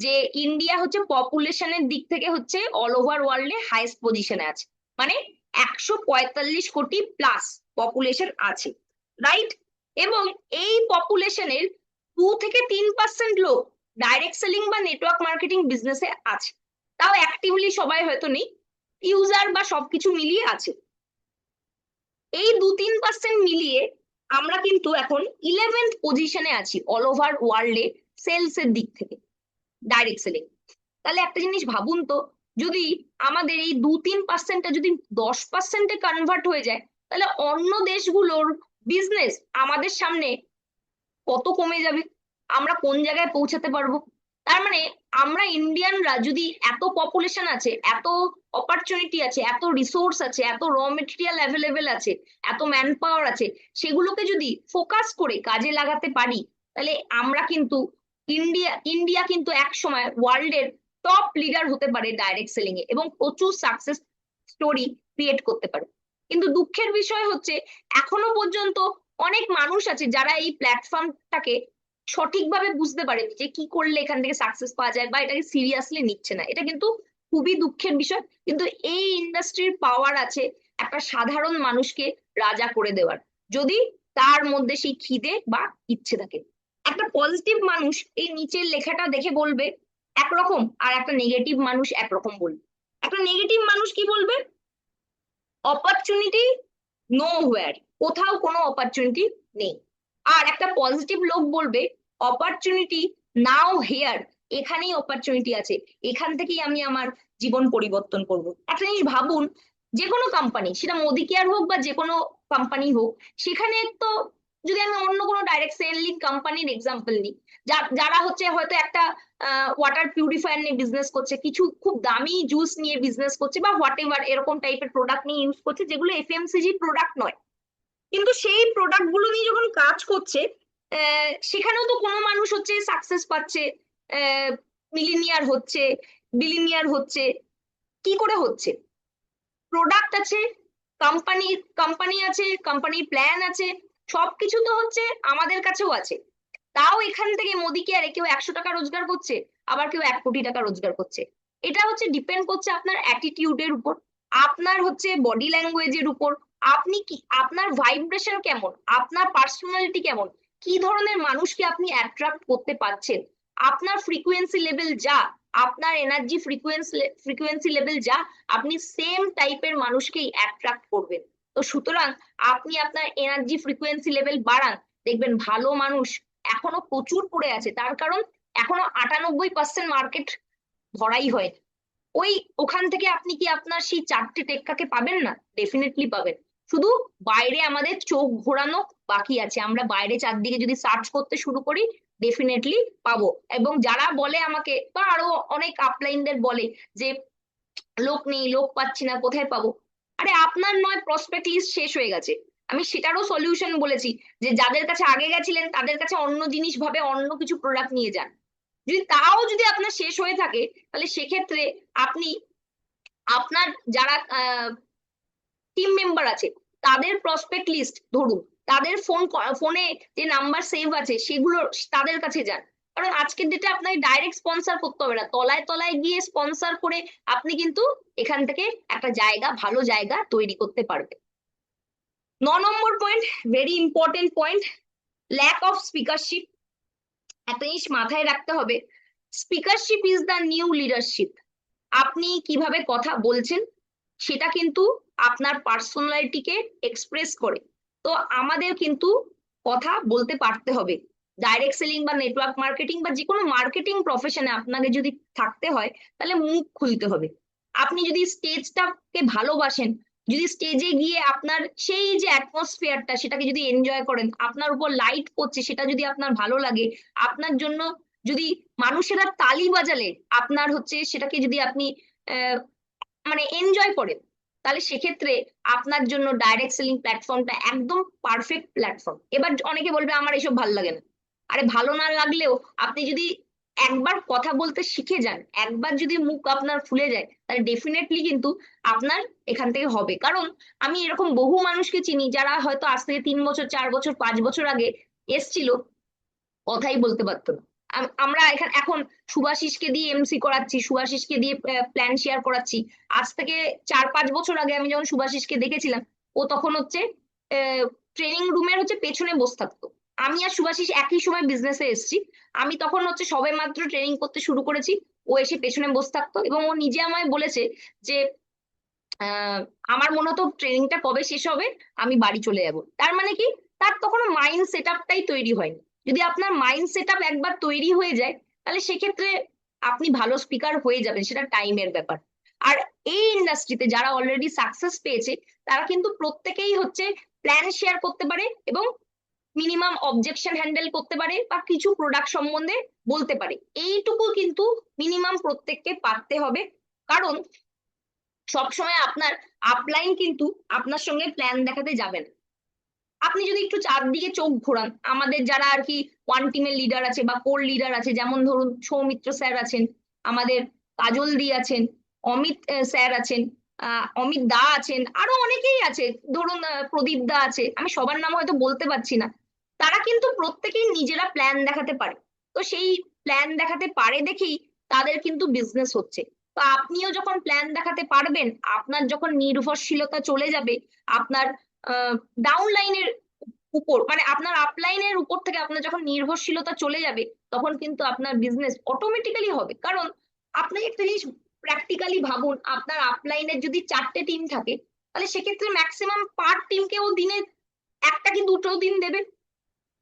Speaker 1: যে ইন্ডিয়া হচ্ছে পপুলেশনের দিক থেকে হচ্ছে অল ওভার ওয়ার্ল্ডে হাইয়েস্ট পজিশনে আছে, মানে 145 কোটি প্লাস পপুলেশন আছে, রাইট? এবং এই পপুলেশনের 2 থেকে 3% লোক ডাইরেক্ট সেলিং বা নেটওয়ার্ক মার্কেটিং বিজনেসে আছে, তাও অ্যাক্টিভলি সবাই হয়তো নেই, ইউজার বা সবকিছু মিলিয়ে আছে। এই 2-3% মিলিয়ে আমরা কিন্তু এখন 11th পজিশনে আছি অল ওভার ওয়ার্ল্ডে সেলস এর দিক থেকে, ডাইরেক্ট সেলিং। তাহলে একটা জিনিস ভাবুন তো, যদি আমাদের এই 2-3%টা যদি 10%-এ কনভার্ট হয়ে যায়, তাহলে অন্য দেশগুলোর বিজনেস আমাদের সামনে কত কমে যাবে, আমরা কোন জায়গায় পৌঁছাতে পারবো। তার মানে আমরা ইন্ডিয়ানরা যদি এত পপুলেশন আছে, এত অপরচুনিটি আছে, এত রিসোর্স আছে, এত র মেটেরিয়াল অ্যাভেলেবেল আছে, এত ম্যান পাওয়ার আছে, সেগুলোকে যদি ফোকাস করে কাজে লাগাতে পারি, তাহলে আমরা কিন্তু ইন্ডিয়া কিন্তু এক সময় ওয়ার্ল্ডের টপ লিডার হতে পারে ডাইরেক্ট সেলিং এ, এবং প্রচুর সাকসেস স্টোরি ক্রিয়েট করতে পারে। কিন্তু দুঃখের বিষয় হচ্ছে এখনো পর্যন্ত অনেক মানুষ আছে যারা এই প্ল্যাটফর্মটাকে সঠিকভাবে বুঝতে পারেনি যে কি করলে এখান থেকে সাকসেস পাওয়া যায়, বা এটাকে সিরিয়াসলি নিচ্ছে না। এটা কিন্তু খুবই দুঃখের বিষয়। কিন্তু এই ইন্ডাস্ট্রির পাওয়ার আছে একটা সাধারণ মানুষকে রাজা করে দেওয়ার, যদি তার মধ্যে সেই খিদে বা ইচ্ছে থাকে। একটা পজিটিভ মানুষ এই নিচের লেখাটা দেখে বলবে একরকম, আর একটা নেগেটিভ মানুষ একরকম বলবে। একটা নেগেটিভ মানুষ কি বলবে? অপরচুনিটি নো হোয়ার, কোথাও কোনো অপরচুনিটি নেই। আর একটা পজিটিভ লোক বলবে অপরচুনিটি নাও হেয়ার, এখানেই অপরচুনিটি আছে, এখান থেকেই আমি আমার জীবন পরিবর্তন করব। একটা জিনিস ভাবুন, যে কোনো কোম্পানি, সেটা মোদি কেয়ার হোক বা যে কোনো কোম্পানি হোক, সেখানে তো যদি আমি অন্য কোনো ডাইরেক্ট সেলিং কোম্পানির এক্সাম্পল নিই, যারা হচ্ছে হয়তো একটা ওয়াটার পিউরিফায়ার নিয়ে বিজনেস করছে, কিছু খুব দামি জুস নিয়ে বিজনেস করছে, বা হোয়াট এভার এরকম টাইপের প্রোডাক্ট নিয়ে ইউজ করছে, যেগুলো এফএমসিজি প্রোডাক্ট নয়, কিন্তু সেই প্রোডাক্ট গুলো নিয়ে যখন কাজ করছে, সেখানেও তো কোনো মানুষ হচ্ছে সাকসেস পাচ্ছে, মিলিনিয়ার হচ্ছে, বিলিনিয়ার হচ্ছে। কি করে হচ্ছে? প্রোডাক্ট আছে, কোম্পানি কোম্পানি আছে, কোম্পানির প্ল্যান আছে, সবকিছু তো হচ্ছে আমাদের কাছেও আছে। তাও এখান থেকে মোদি কেয়ারে কেউ 100 টাকা রোজগার করছে, আবার কেউ 1 কোটি টাকা রোজগার করছে। এটা হচ্ছে ডিপেন্ড করছে আপনার অ্যাটিটিউডের উপর, আপনার হচ্ছে বডি ল্যাঙ্গুয়েজের উপর, আপনি কি, আপনার ভাইব্রেশন কেমন, আপনার পার্সোনালিটি কেমন, কি ধরনের মানুষকে আপনি অ্যাট্রাক্ট করতে পারছেন, আপনার ফ্রিকোয়েন্সি লেভেল যা, আপনার এনার্জি ফ্রিকোয়েন্সি লেভেল যা, আপনি সেম টাইপের মানুষকেই অ্যাট্রাক্ট করবেন। তো সুতরাং আপনি আপনার এনার্জি ফ্রিকোয়েন্সি লেভেল বাড়ান, দেখবেন ভালো মানুষ এখনো প্রচুর পড়ে আছে। তার কারণ এখনো 98% মার্কেট ধরাই হয়। ওই ওখান থেকে আপনি কি আপনার সেই 4টে টেক্কাকে পাবেন না? ডেফিনেটলি পাবেন। শুধু বাইরে আমাদের চোখ ঘোরানো বাকি আছে, আমরা বাইরে চারদিকে যদি সার্চ করতে শুরু করি ডেফিনেটলি পাবো। এবং যারা বলে আমাকে, বা আরো অনেক আপলাইনদের বলে যে লোক নেই, লোক পাচ্ছি না, কোথায় পাবো, আরে আপনার নয় প্রসপেক্ট লিস্ট শেষ হয়ে গেছে, আমি সেটারও সলিউশন বলেছি, যে যাদের কাছে আগে গেছিলেন তাদের কাছে অন্য জিনিস ভাবে অন্য কিছু প্রোডাক্ট নিয়ে যান। যদি তাও যদি আপনার শেষ হয়ে থাকে, তাহলে সেক্ষেত্রে আপনি আপনার যারা টিম মেম্বার আছে তাদের প্রসপেক্ট লিস্ট ধরুন, তাদের ফোনে যে নাম্বার সেভ আছে সেগুলো তাদের কাছে যান। কারণ আজকের ডেটে আপনাকে ডাইরেক্ট স্পন্সর করতে হবে না, তলায় তলায় গিয়ে স্পন্সর করে আপনি কিন্তু এখান থেকে একটা জায়গা, ভালো জায়গা তৈরি করতে পারবেন। 9 নম্বর point, very important point, lack of speakership. একটা জিনিস মাথায় রাখতে হবে, speakership is the new leadership. আপনি কিভাবে কথা বলছেন সেটা কিন্তু আপনার পার্সোনালিটিকে এক্সপ্রেস করে। তো আমাদের কিন্তু কথা বলতে পারতে হবে। ডাইরেক্ট সেলিং বা নেটওয়ার্ক মার্কেটিং বা যে কোনো মার্কেটিং প্রফেশনে আপনাকে যদি থাকতে হয়, তাহলে মুখ খুলতে হবে। আপনি যদি স্টেজটাকে ভালোবাসেন, যদি স্টেজে গিয়ে আপনার সেই যে অ্যাটমসফিয়ারটা সেটাকে যদি এনজয় করেন, আপনার উপর লাইট পড়ছে সেটা যদি আপনার ভালো লাগে, আপনার জন্য যদি মানুষেরা তালি বাজালে আপনার হচ্ছে সেটাকে যদি আপনি মানে এনজয় করেন, তাহলে সেক্ষেত্রে আপনার জন্য ডাইরেক্ট সেলিং প্ল্যাটফর্মটা একদম পারফেক্ট প্ল্যাটফর্ম। এবার অনেকে বলবে আমার এসব ভালো লাগে না। আরে ভালো না লাগলেও আপনি যদি একবার কথা বলতে শিখে যান, একবার যদি মুখ আপনার খুলে যায়, তাহলে ডেফিনেটলি কিন্তু আপনার এখান থেকে হবে। কারণ আমি এরকম বহু মানুষকে চিনি যারা হয়তো আজ থেকে 3 বছর, 4 বছর, 5 বছর আগে এসছিল, কথাই বলতে পারতো না। আমরা এখানে এখন শুভাশিসকে দিয়ে এমসি করাচ্ছি, শুভাশিসকে দিয়ে প্ল্যান শেয়ার করাচ্ছি। আজ থেকে 4-5 বছর আগে আমি যখন শুভাশিসকে দেখেছিলাম, ও তখন হচ্ছে ট্রেনিং রুমের হচ্ছে পেছনে বসে থাকতো। আমি আর শুভাশিস একই সময় বিজনেসে এসেছি, আমি তখন হচ্ছে সবে মাত্র ট্রেনিং করতে শুরু করেছি, ও এসে পেছনে বসে থাকতো। এবং ও নিজে আমায় বলেছে যে আহ আমার মনে হতো ট্রেনিংটা কবে শেষ হবে, আমি বাড়ি চলে যাব। তার মানে কি, তার তখনও মাইন্ড সেট আপটাই তৈরি হয়নি। যদি আপনার মাইন্ড সেট আপ একবার তৈরি হয়ে যায়, তাহলে সেক্ষেত্রে আপনি ভালো স্পিকার হয়ে যাবেন, সেটা টাইমের ব্যাপার। আর এই ইন্ডাস্ট্রিতে যারা অলরেডি সাকসেস পেয়েছে তারা কিন্তু প্রত্যেকেই হচ্ছে প্ল্যান শেয়ার করতে পারে এবং মিনিমাম অবজেকশন হ্যান্ডেল করতে পারে বা কিছু প্রোডাক্ট সম্বন্ধে বলতে পারে। এইটুকু কিন্তু মিনিমাম প্রত্যেককে পারতে হবে, কারণ সবসময় আপনার আপলাইন কিন্তু আপনার সঙ্গে প্ল্যান দেখাতে যাবে না। আপনি যদি একটু চারদিকে চোখ ঘোরান, আমাদের যারা আর কি ওয়ান টিমের লিডার আছে বা কোর লিডার আছে, যেমন ধরুন সৌমিত্র স্যার আছেন, আমাদের কাজল দি আছেন, অমিত স্যার আছেন, অমিত দা আছেন, আরো অনেকেই আছে, ধরুন প্রদীপ দা আছে, আমি সবার নাম হয়তো বলতে পারছি না। তারা কিন্তু প্রত্যেকেই নিজেরা প্ল্যান দেখাতে পারে। তো সেই প্ল্যান দেখাতে পারে দেখেই তাদের কিন্তু বিজনেস হচ্ছে। তো আপনিও যখন প্ল্যান দেখাতে পারবেন, আপনার যখন নির্ভরশীলতা চলে যাবে, আপনার ডাউন লাইনের উপর মানে আপনার আপলাইনের উপর থেকে আপনার যখন নির্ভরশীলতা চলে যাবে, তখন কিন্তু আপনার বিজনেস অটোমেটিক্যালি হবে। কারণ আপনি একটা জিনিস প্র্যাকটিক্যালি ভাবুন, আপনার আপলাইনের যদি 4টে টিম থাকে, তাহলে সেক্ষেত্রে ম্যাক্সিমাম পার টিমকেও দিনে একটা কি দুটো দিন দেবেন।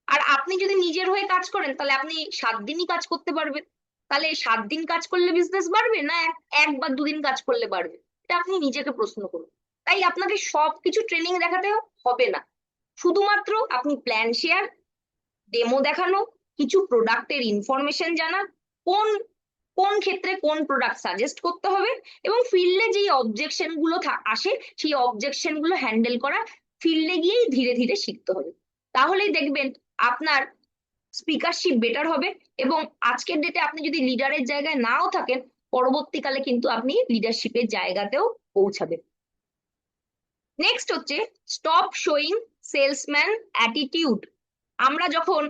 Speaker 1: আর আপনি যদি নিজের হয়ে কাজ করেন, তাহলে আপনি 7 দিনই কাজ করতে পারবেন। তাহলে 7 দিন কাজ করলে বিজনেস বাড়বে না এক বা দুদিন কাজ করলে বাড়বে? এটা আপনি নিজেকে প্রশ্ন করুন। তাই আপনাকে সবকিছু ট্রেনিং দেখাতে হবে না, শুধুমাত্র আপনি প্ল্যান শেয়ার, ডেমো দেখানো, কিছু প্রোডাক্টের ইনফরমেশন জানা, কোন কোন ক্ষেত্রে কোন প্রোডাক্ট সাজেস্ট করতে হবে, এবং ফিল্ডে যেই অবজেকশন গুলো আসে সেই অবজেকশন গুলো হ্যান্ডেল করা ফিল্ডে গিয়েই ধীরে ধীরে শিখতে হবে। তাহলেই দেখবেন আপনার স্পিকারশিপ বেটার হবে, এবং আজকের ডেটে আপনি যদি লিডারের জায়গায় নাও থাকেন, পরবর্তীকালে কিন্তু আপনি লিডারশিপের জায়গাতেও পৌঁছাবেন। নেক্সট হচ্ছে স্টপ শোয়িং সেলসম্যান অ্যাটিটিউড। আমরা যখন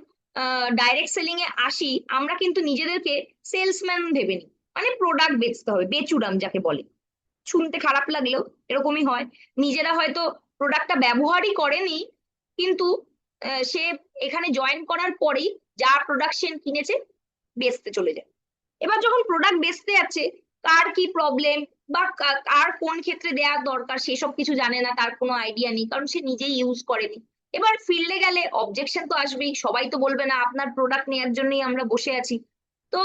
Speaker 1: ডাইরেক্ট সেলিং এ আসি, আমরা কিন্তু নিজেদেরকে সেলসম্যান ভেবে নিই, মানে প্রোডাক্ট বেচতে হবে, বেচুরাম যাকে বলে। শুনতে খারাপ লাগলেও এরকমই হয়। নিজেরা হয়তো প্রোডাক্টটা ব্যবহারই করেনি, কিন্তু সে এখানে জয়েন করার পরেই যা প্রোডাকশন কিনেছে বেচতে চলে যায়। এবার যখন প্রোডাক্ট বেচতে যাচ্ছে, কার কি প্রবলেম বা কার কোন ক্ষেত্রে দেওয়া দরকার সেসব কিছু জানে না, তার কোনো আইডিয়া নেই, কারণ সে নিজেই ইউজ করেনি। এবার ফিল্ডে গেলে অবজেকশন তো আসবেই, সবাই তো বলবে না আপনার প্রোডাক্ট নেওয়ার জন্যই আমরা বসে আছি। তো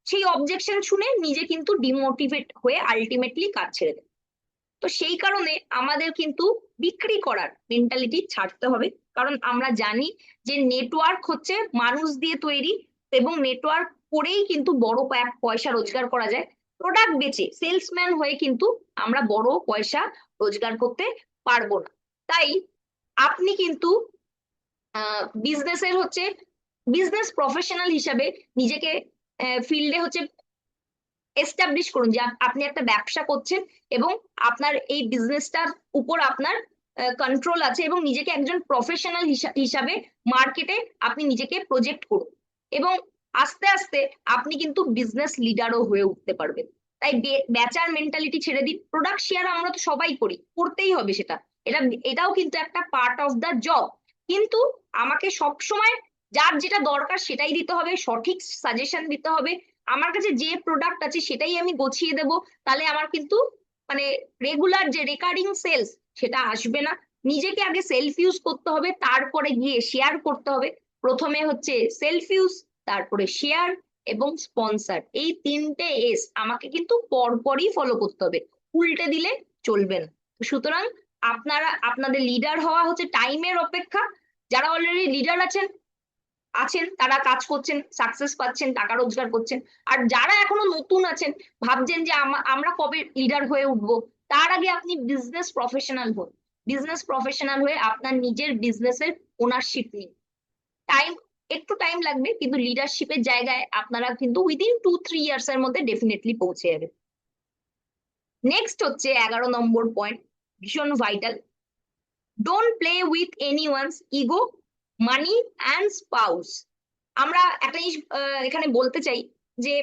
Speaker 1: সেই অবজেকশন শুনে নিজে কিন্তু ডিমোটিভেট হয়ে আলটিমেটলি কাজ ছেড়ে দেয়। তো সেই কারণে আমাদের কিন্তু বিক্রি করার মেন্টালিটি ছাড়তে হবে, কারণ আমরা জানি যে নেটওয়ার্ক হচ্ছে মানুষ দিয়ে তৈরি, এবং নেটওয়ার্ক করেই কিন্তু বড় পয়সা রোজগার করা যায়। প্রোডাক্ট বেচে সেলসম্যান হয়ে কিন্তু আমরা বড় পয়সা রোজগার করতে পারবো না। তাই আপনি কিন্তু বিজনেসের হচ্ছে বিজনেস প্রফেশনাল হিসাবে নিজেকে ফিল্ডে হচ্ছে এস্টাবলিশ করুন যে আপনি একটা ব্যবসা করছেন, এবং আপনার এই বিজনেসটার উপর আপনার কন্ট্রোল আছে, এবং নিজেকে একজন প্রফেশনাল হিসাবে মার্কেটে আপনি নিজেকে প্রজেক্ট করুন, এবং আস্তে আস্তে আপনি কিন্তু বিজনেস লিডারও হয়ে উঠতে পারবেন। তাই বেচার মেন্টালিটি ছেড়ে দিন। প্রোডাক্ট শেয়ার আমরা তো সবাই করি, করতেই হবে সেটা, এটাও কিন্তু একটা পার্ট অফ দ্য জব। কিন্তু আমাকে সব সময় যার যেটা দরকার সেটাই দিতে হবে, সঠিক সাজেশন দিতে হবে। আমার কাছে যে প্রোডাক্ট আছে সেটাই আমি গছিয়ে দেব, তাহলে আমার কিন্তু মানে রেগুলার যে রেকারিং সেলস সেটা আসবে না। নিজেকে আগে সেলফ ইউজ করতে হবে, তারপরে গিয়ে শেয়ার করতে হবে। প্রথমে হচ্ছে সেলফ ইউজ, তারপরে শেয়ার এবং স্পন্সর, এই 3টে এস আমাকে কিন্তু পরপরই ফলো করতে হবে, উল্টে দিলে চলবে না। সুতরাং আপনারা আপনাদের লিডার হওয়া হচ্ছে টাইমের অপেক্ষা। যারা অলরেডি লিডার আছেন আছেন তারা কাজ করছেন, সাকসেস পাচ্ছেন, টাকা রোজগার করছেন। আর যারা এখনো নতুন আছেন, ভাবছেন যে আমরা কবে লিডার হয়ে উঠবো, তার আগে আপনি বিজনেস প্রফেশনাল হন। বিজনেস প্রফেশনাল হয়ে আপনার নিজের বিজনেসের ওনারশিপ নিন। টাইম একটু টাইম লাগবে, কিন্তু লিডারশিপের জায়গায় আপনারা কিন্তু উইদিন 2-3 ইয়ার্স এর মধ্যে ডেফিনেটলি পৌঁছে যাবে। নেক্সট হচ্ছে 11 নম্বর পয়েন্ট, ভীষণ vital. Don't play with anyone's ego, money and spouse. আমরা একটা জিনিস এখানে বলতে চাই যে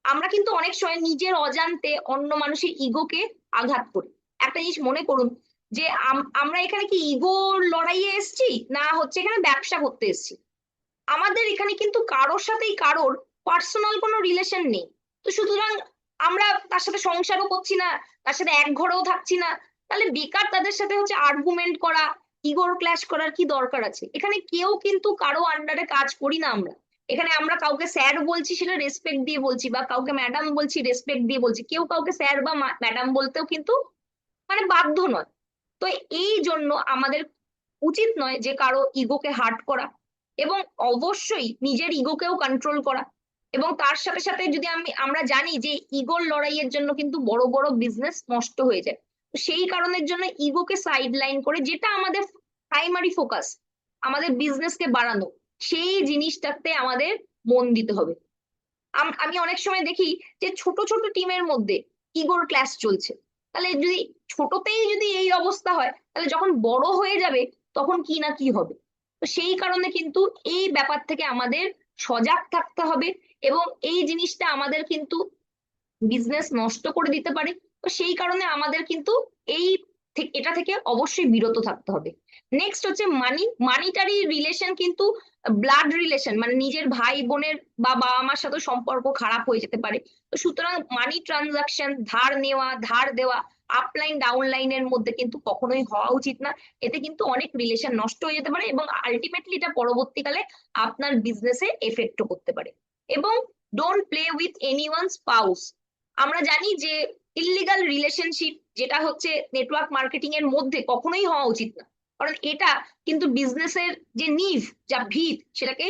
Speaker 1: আমরা কিন্তু অনেক সময় নিজের অজান্তে অন্য মানুষের ইগোকে আঘাত করি। একটা জিনিস মনে করুন যে আমরা এখানে কি ইগোর লড়াইয়ে এসেছি, না হচ্ছে এখানে ব্যবসা করতে এসেছি। আমাদের এখানে কিন্তু কারোর সাথেই কারোর পার্সোনাল কোনো রিলেশন নেই। তো সুতরাং আমরা তার সাথে সংসারও করছি না, তার সাথে এক ঘরেও থাকছি না, তাহলে বেকার তাদের সাথে হচ্ছে আর্গুমেন্ট করা, ইগোর ক্ল্যাশ করার কি দরকার আছে? এখানে কেউ কিন্তু কারো আন্ডারে কাজ করি না আমরা। এখানে আমরা কাউকে স্যার বলছি সেটা রেসপেক্ট দিয়ে বলছি, বা কাউকে ম্যাডাম বলছি রেসপেক্ট দিয়ে বলছি, কেউ কাউকে স্যার বা ম্যাডাম বলতেও কিন্তু মানে বাধ্য নয়। তো এই জন্য আমাদের উচিত নয় যে কারো ইগোকে হার্ট করা, এবং অবশ্যই নিজের ইগোকেও কন্ট্রোল করা। এবং তার সাথে সাথে যদি আমরা জানি যে ইগোর লড়াইয়ের জন্য কিন্তু বড় বড় বিজনেস নষ্ট হয়ে যায়, তো সেই কারণের জন্য ইগোকে সাইড লাইন করে যেটা আমাদের প্রাইমারি ফোকাস, আমাদের বিজনেসকে বাড়ানো, সেই জিনিসটাতে আমাদের মন দিতে হবে। আমি অনেক সময় দেখি যে ছোট ছোট টিমের মধ্যে ইগোর ক্লাস চলছে। তাহলে যদি ছোটতেই যদি এই অবস্থা হয়, তাহলে যখন বড় হয়ে যাবে তখন কি না কি হবে। তো সেই কারণে কিন্তু এই ব্যাপার থেকে আমাদের সজাগ থাকতে হবে, এবং এই জিনিসটা আমাদের কিন্তু বিজনেস নষ্ট করে দিতে পারে। তো সেই কারণে আমাদের কিন্তু এই এটা থেকে অবশ্যই বিরত থাকতে হবে। নেক্সট হচ্ছে মানিটারি রিলেশন কিন্তু ব্লাড রিলেশন, মানে নিজের ভাই বোনের বা বাবা মার সাথে সম্পর্ক খারাপ হয়ে যেতে পারে। তো সুতরাং মানি ট্রানজাকশন, ধার নেওয়া ধার দেওয়া, আপলাইন ডাউনলাইনের মধ্যে কিন্তু কখনোই হওয়া উচিত না। এতে কিন্তু অনেক রিলেশন নষ্ট হয়ে যেতে পারে, এবং আলটিমেটলি এটা পরবর্তীকালে আপনার বিজনেসে এফেক্টও করতে পারে। এবং don't play with anyone spouse. আমরা জানি যে ইললিগাল রিলেশনশিপ যেটা হচ্ছে নেটওয়ার্ক মার্কেটিং এর মধ্যে কখনোই হওয়া উচিত না, কারণ এটা কিন্তু বিজনেসের যে নিভ, যা ভিত, সেটাকে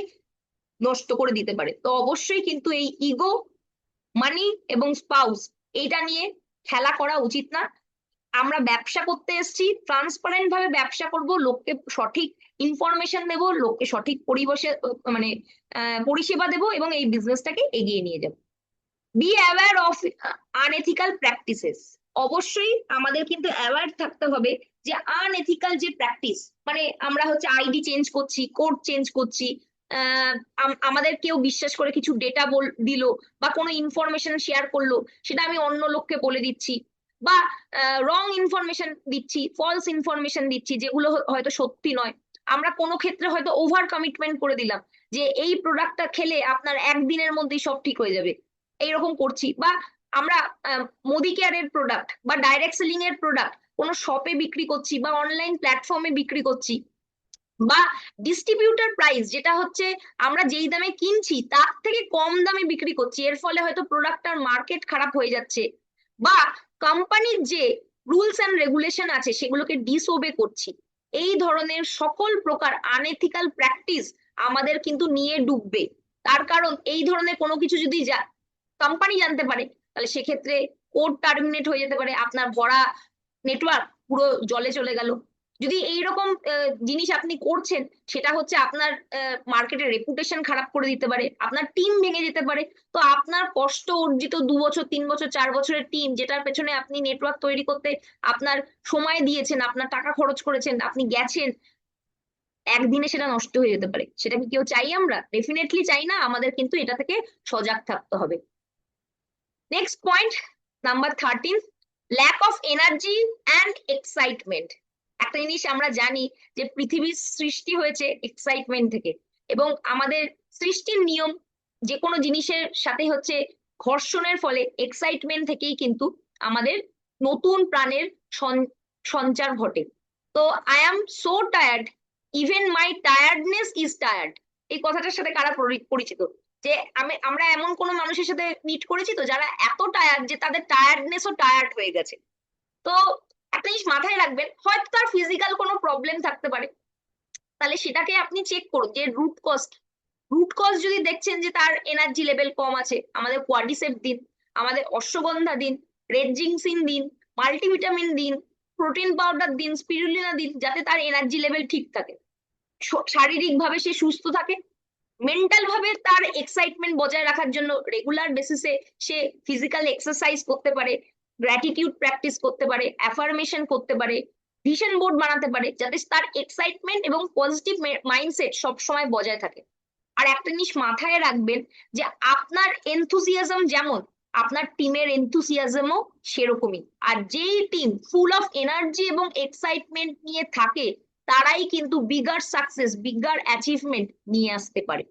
Speaker 1: নষ্ট করে দিতে পারে। তো অবশ্যই কিন্তু এই ইগো, মানি এবং স্পাউস, এইটা নিয়ে খেলা করা উচিত না। আমরা ব্যবসা করতে এসেছি, ট্রান্সপারেন্ট ভাবে ব্যবসা করব, লোককে সঠিক ইনফরমেশন দেব, লোককে সঠিক পরিবেশে মানে পরিষেবা দেব, এবং এই বিজনেসটাকে এগিয়ে নিয়ে যাব। Be aware of unethical practices. অবশ্যই আমাদের কিন্তু অ্যাওয়ার থাকতে হবে যে আনএথিক্যাল যে প্র্যাকটিস, মানে আমরা হচ্ছে আইডি চেঞ্জ করছি, কোড চেঞ্জ করছি, আমাদের কেউ বিশ্বাস করে কিছু ডেটা দিল, বা কোনো ইনফরমেশন শেয়ার করলো, সেটা আমি অন্য লোককে বলে দিচ্ছি, বা রং ইনফরমেশন দিচ্ছি, ফলস ইনফরমেশন দিচ্ছি, যেগুলো হয়তো সত্যি নয়। আমরা কোনো ক্ষেত্রে হয়তো ওভার কমিটমেন্ট করে দিলাম যে এই প্রোডাক্টটা খেলে আপনার একদিনের মধ্যেই সব ঠিক হয়ে যাবে, এইরকম করছি। বা আমরা মোদি কেয়ারের প্রোডাক্ট বা ডাইরেক্ট সেলিং এর প্রোডাক্ট কোনো শপে বিক্রি করছি বা অনলাইন প্ল্যাটফর্মে বিক্রি করছি, বা ডিস্ট্রিবিউটার প্রাইস যেটা হচ্ছে আমরা যেই দামে কিনছি তার থেকে কম দামে বিক্রি করছি, এর ফলে হয়তো প্রোডাক্টটার মার্কেট খারাপ হয়ে যাচ্ছে, বা কোম্পানির যে রুলস এন্ড রেগুলেশন আছে সেগুলোকে ডিসওবে করছি। এই ধরনের সকল প্রকার আনএথিক্যাল প্র্যাকটিস আমাদের কিন্তু নিয়ে ডুববে। তার কারণ এই ধরনের কোনো কিছু যদি কোম্পানি জানতে পারে, তাহলে সেক্ষেত্রে কোড টার্মিনেট হয়ে যেতে পারে, আপনার ভরা নেটওয়ার্ক পুরো জলে চলে গেল। যদি এইরকম জিনিস আপনি করছেন, সেটা হচ্ছে আপনার মার্কেটের রেপুটেশন খারাপ করে দিতে পারে, আপনার টিম ভেঙে যেতে পারে। তো আপনার কষ্ট অর্জিত 2 বছর 3 বছর 4 বছরের টিম, যেটার পেছনে আপনি নেটওয়ার্ক তৈরি করতে আপনার সময় দিয়েছেন, আপনার টাকা খরচ করেছেন, আপনি গেছেন, একদিনে সেটা নষ্ট হয়ে যেতে পারে। সেটা কি কেউ চাই? আমরা ডেফিনেটলি চাই না। আমাদের কিন্তু এটা থেকে সজাগ থাকতে হবে। Next point, number 13, lack of energy and excitement. একটা জিনিস আমরা জানি যে পৃথিবীর সৃষ্টি হয়েছে এক্সাইটমেন্ট থেকে, এবং আমাদের সৃষ্টির নিয়ম যে কোনো জিনিসের সাথে হচ্ছে ঘর্ষণের ফলে এক্সাইটমেন্ট থেকেই কিন্তু আমাদের নতুন প্রাণের সঞ্চার ঘটে। তো I am so tired, even my tiredness is tired. এই কথাটার সাথে কারা পরিচিত? যে আমরা এমন কোনো মানুষের সাথে মিট করেছি তো যারা এত টায়ার্ড যে তাদের টায়ার্ডনেসও টায়ার্ড হয়ে গেছে। তো একটা জিনিস মাথায় রাখবেন, হয়তো তার ফিজিক্যাল কোনো প্রবলেম থাকতে পারে, তাহলে সেটাকে আপনি চেক করুন যে রুট কজ যদি দেখছেন যে তার এনার্জি লেভেল কম আছে, আমাদের কোয়াড্রিসেপ দিন, আমাদের অশ্বগন্ধা দিন, রেড জিংসিন দিন, মাল্টিভিটামিন দিন, প্রোটিন পাউডার দিন, স্পিরুলিনা দিন, যাতে তার এনার্জি লেভেল ঠিক থাকে, শারীরিক ভাবে সে সুস্থ থাকে। মেন্টাল ভাবে তার এক্সাইটমেন্ট বজায় রাখার জন্য রেগুলার বেসিসে সে ফিজিক্যাল এক্সারসাইজ করতে পারে, গ্র্যাটিটিউড প্র্যাকটিস করতে পারে, অ্যাফার্মেশন করতে পারে, ভিশন বোর্ড বানাতে পারে, যাতে তার এক্সাইটমেন্ট এবং পজিটিভ মাইন্ডসেট সবসময় বজায় থাকে। আর একটা জিনিস মাথায় রাখবেন যে আপনার এনথুসিয়াজম যেমন, আপনার টিমের এনথুসিয়াজমও সেরকমই। আর যেই টিম ফুল অফ এনার্জি এবং এক্সাইটমেন্ট নিয়ে থাকে, তারাই কিন্তু বিগার সাকসেস, বিগার অ্যাচিভমেন্ট নিয়ে আসতে পারে।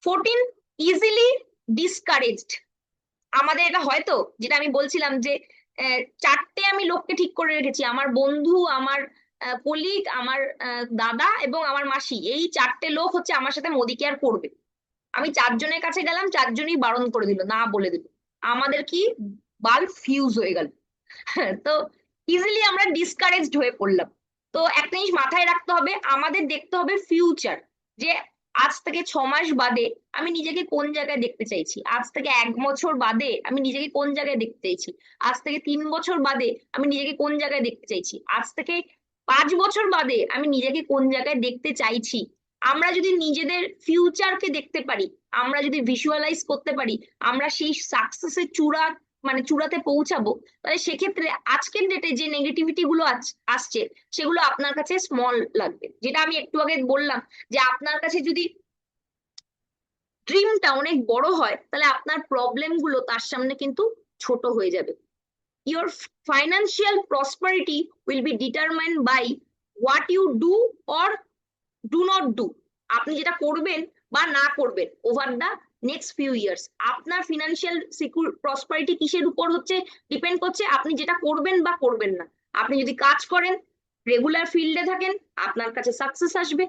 Speaker 1: 14, ইজিলি ডিসকারেজড। আমাদের এটা হয়তো, যেটা আমি বলছিলাম যে চারটে আমি লোককে ঠিক করে রেখেছি, আমার বন্ধু, আমার কলিগ, আমার দাদা এবং আমার মাসি, এই চারটে লোক হচ্ছে আমার সাথে মোদি কেয়ার করবে। আমি 4 জনের কাছে গেলাম, 4 জনই বারণ করে দিল, না বলে দিল, আমাদের কি বাল্ব ফিউজ হয়ে গেল। তো ইজিলি আমরা ডিসকারেজড হয়ে পড়লাম। তো একটা জিনিস মাথায় রাখতে হবে, আমাদের দেখতে হবে ফিউচার, যে আজ থেকে 6 মাস বাদে আমি নিজেকে কোন জায়গায় দেখতে চাইছি, আজ থেকে 1 বছর বাদে আমি নিজেকে কোন জায়গায় দেখতে চাইছি, আজ থেকে 3 বছর বাদে আমি নিজেকে কোন জায়গায় দেখতে চাইছি, আজ থেকে 5 বছর বাদে আমি নিজেকে কোন জায়গায় দেখতে চাইছি। আমরা যদি নিজেদের ফিউচারকে দেখতে পারি, আমরা যদি ভিজুয়ালাইজ করতে পারি, আমরা সেই সাকসেসের চূড়াতে পৌঁছাবো, তাহলে সেক্ষেত্রে আজকের ডেটে যে নেগেটিভিটি গুলো আসছে সেগুলো আপনার কাছে স্মল লাগবে। যেটা আমি একটু আগে বললাম, যে আপনার কাছে যদি ড্রিমটা অনেক বড় হয়, তাহলে আপনার প্রবলেম গুলো তার সামনে কিন্তু ছোট হয়ে যাবে। Your financial prosperity will be determined by what you do or do not do. আপনি যেটা করবেন বা না করবেন over the next few years, আপনার ফিনান্সিয়াল প্রসপারিটি কিসের উপর হচ্ছে ডিপেন্ড করছে, আপনি যেটা করবেন বা করবেন না। আপনি যদি কাজ করেন, রেগুলার ফিল্ডে থাকেন, আপনার কাছে সাকসেস আসবে,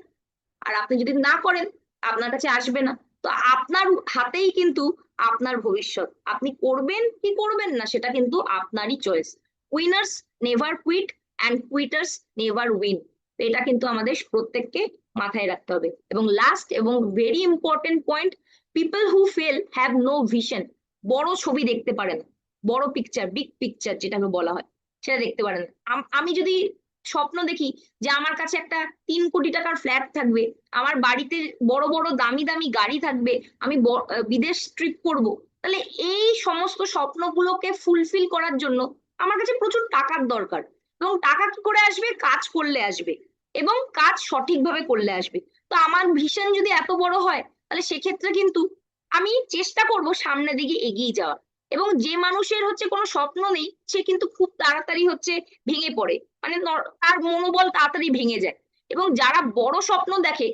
Speaker 1: আর আপনি যদি না করেন আপনার কাছে আসবে না। তো আপনার হাতেই কিন্তু আপনার ভবিষ্যৎ, আপনি করবেন কি করবেন না সেটা কিন্তু আপনারই choice. Winners never quit and quitters never win. এটা কিন্তু আমাদের প্রত্যেককে মাথায় রাখতে হবে। এবং লাস্ট এবং very important point, people who fail have no vision. বড় ছবি দেখতে পারে না, বড় পিকচার, বিগ পিকচার যেটাকে বলা হয়, সেটা দেখতে পারে না। আমি যদি স্বপ্ন দেখি যে আমার কাছে একটা 3 কোটি টাকার ফ্ল্যাট থাকবে, আমার বাড়িতে বড় বড় দামি দামি গাড়ি থাকবে, আমি বিদেশ ট্রিপ করব, তাহলে এই সমস্ত স্বপ্নগুলোকে ফুলফিল করার জন্য আমার কাছে প্রচুর টাকার দরকার। এবং টাকা কি করে আসবে? কাজ করলে আসবে, এবং কাজ সঠিকভাবে করলে আসবে। তো আমার ভিশন যদি এত বড় হয়, তাহলে সেক্ষেত্রে কিন্তু আমি চেষ্টা করব সামনের দিকে এগিয়ে যাওয়ার। এবং যে মানুষের হচ্ছে কোনো স্বপ্ন নেই, সে কিন্তু খুব তাড়াতাড়ি হচ্ছে ভেঙে পড়ে, মানে তার মনোবল তাড়াতাড়ি ভেঙে যায়। এবং যারা বড় স্বপ্ন দেখে,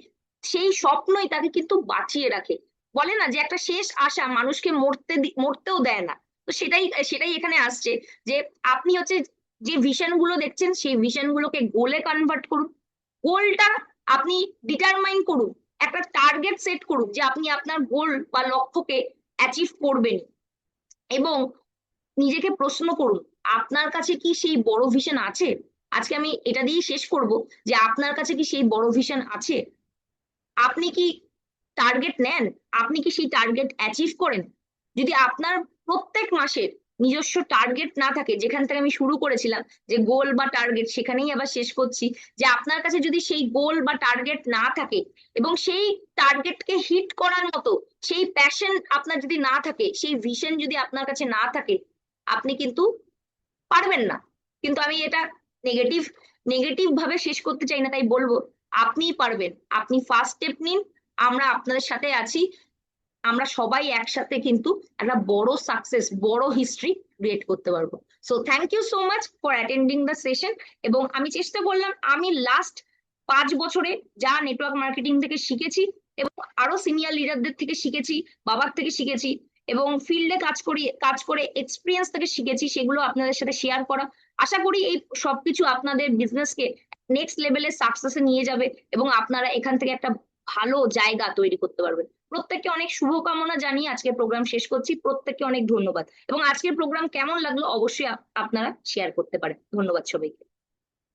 Speaker 1: সেই স্বপ্নই তাকে কিন্তু বাঁচিয়ে রাখে। বলে না যে একটা শেষ আশা মানুষকে মরতেও দেয় না। তো সেটাই সেটাই এখানে আসছে, যে আপনি হচ্ছে যে ভিশন গুলো দেখছেন, সেই ভিশন গুলোকে গোলে কনভার্ট করুন। গোলটা আপনি ডিটারমাইন করুন, একটা টার্গেট সেট করুন যে আপনি আপনার গোল বা লক্ষ্যকে অ্যাচিভ করবেন। এবং নিজেকে প্রশ্ন করুন, আপনার কাছে কি সেই বড় ভিশন আছে? আজকে আমি এটা দিয়েই শেষ করব, যে আপনার কাছে কি সেই বড় ভিশন আছে? আপনি কি টার্গেট নেন? আপনি কি সেই টার্গেট অ্যাচিভ করেন? যদি আপনার প্রত্যেক মাসের নিজস্ব টার্গেট না থাকে, যেখান থেকে আমি শুরু করেছিলাম যে গোল বা টার্গেট, সেখানেই আবার শেষ করছি, যে আপনার কাছে যদি সেই গোল বা টার্গেট না থাকে, এবং সেই টার্গেটকে হিট করার মতো সেই প্যাশন আপনার যদি না থাকে, সেই ভিশন যদি আপনার কাছে না থাকে, আপনি কিন্তু পারবেন না। কিন্তু আমি এটা নেগেটিভ নেগেটিভ ভাবে শেষ করতে চাই না, তাই বলবো আপনিই পারবেন। আপনি ফার্স্ট স্টেপ নিন, আমরা আপনাদের সাথে আছি, আমরা সবাই একসাথে কিন্তু একটা বড় সাকসেস, বড় হিস্ট্রি ক্রিয়েট করতে পারবো। So thank you so much for attending the session. এবং আমি চেষ্টা করলাম, আমি লাস্ট 5 বছরে যা নেটওয়ার্ক মার্কেটিং থেকে শিখেছি, এবং আরো সিনিয়র লিডারদের থেকে শিখেছি, বাবার থেকে শিখেছি, এবং ফিল্ডে কাজ করে এক্সপিরিয়েন্স থেকে শিখেছি, সেগুলো আপনাদের সাথে শেয়ার করা। আশা করি এই সবকিছু আপনাদের বিজনেসকে নেক্সট লেভেলে সাকসেসে নিয়ে যাবে, এবং আপনারা এখান থেকে একটা ভালো জায়গা তৈরি করতে পারবেন। প্রত্যেককে অনেক শুভকামনা জানিয়ে আজকের প্রোগ্রাম শেষ করছি। প্রত্যেককে অনেক ধন্যবাদ, এবং আজকের প্রোগ্রাম কেমন লাগলো অবশ্যই আপনারা শেয়ার করতে পারেন। ধন্যবাদ সবাইকে।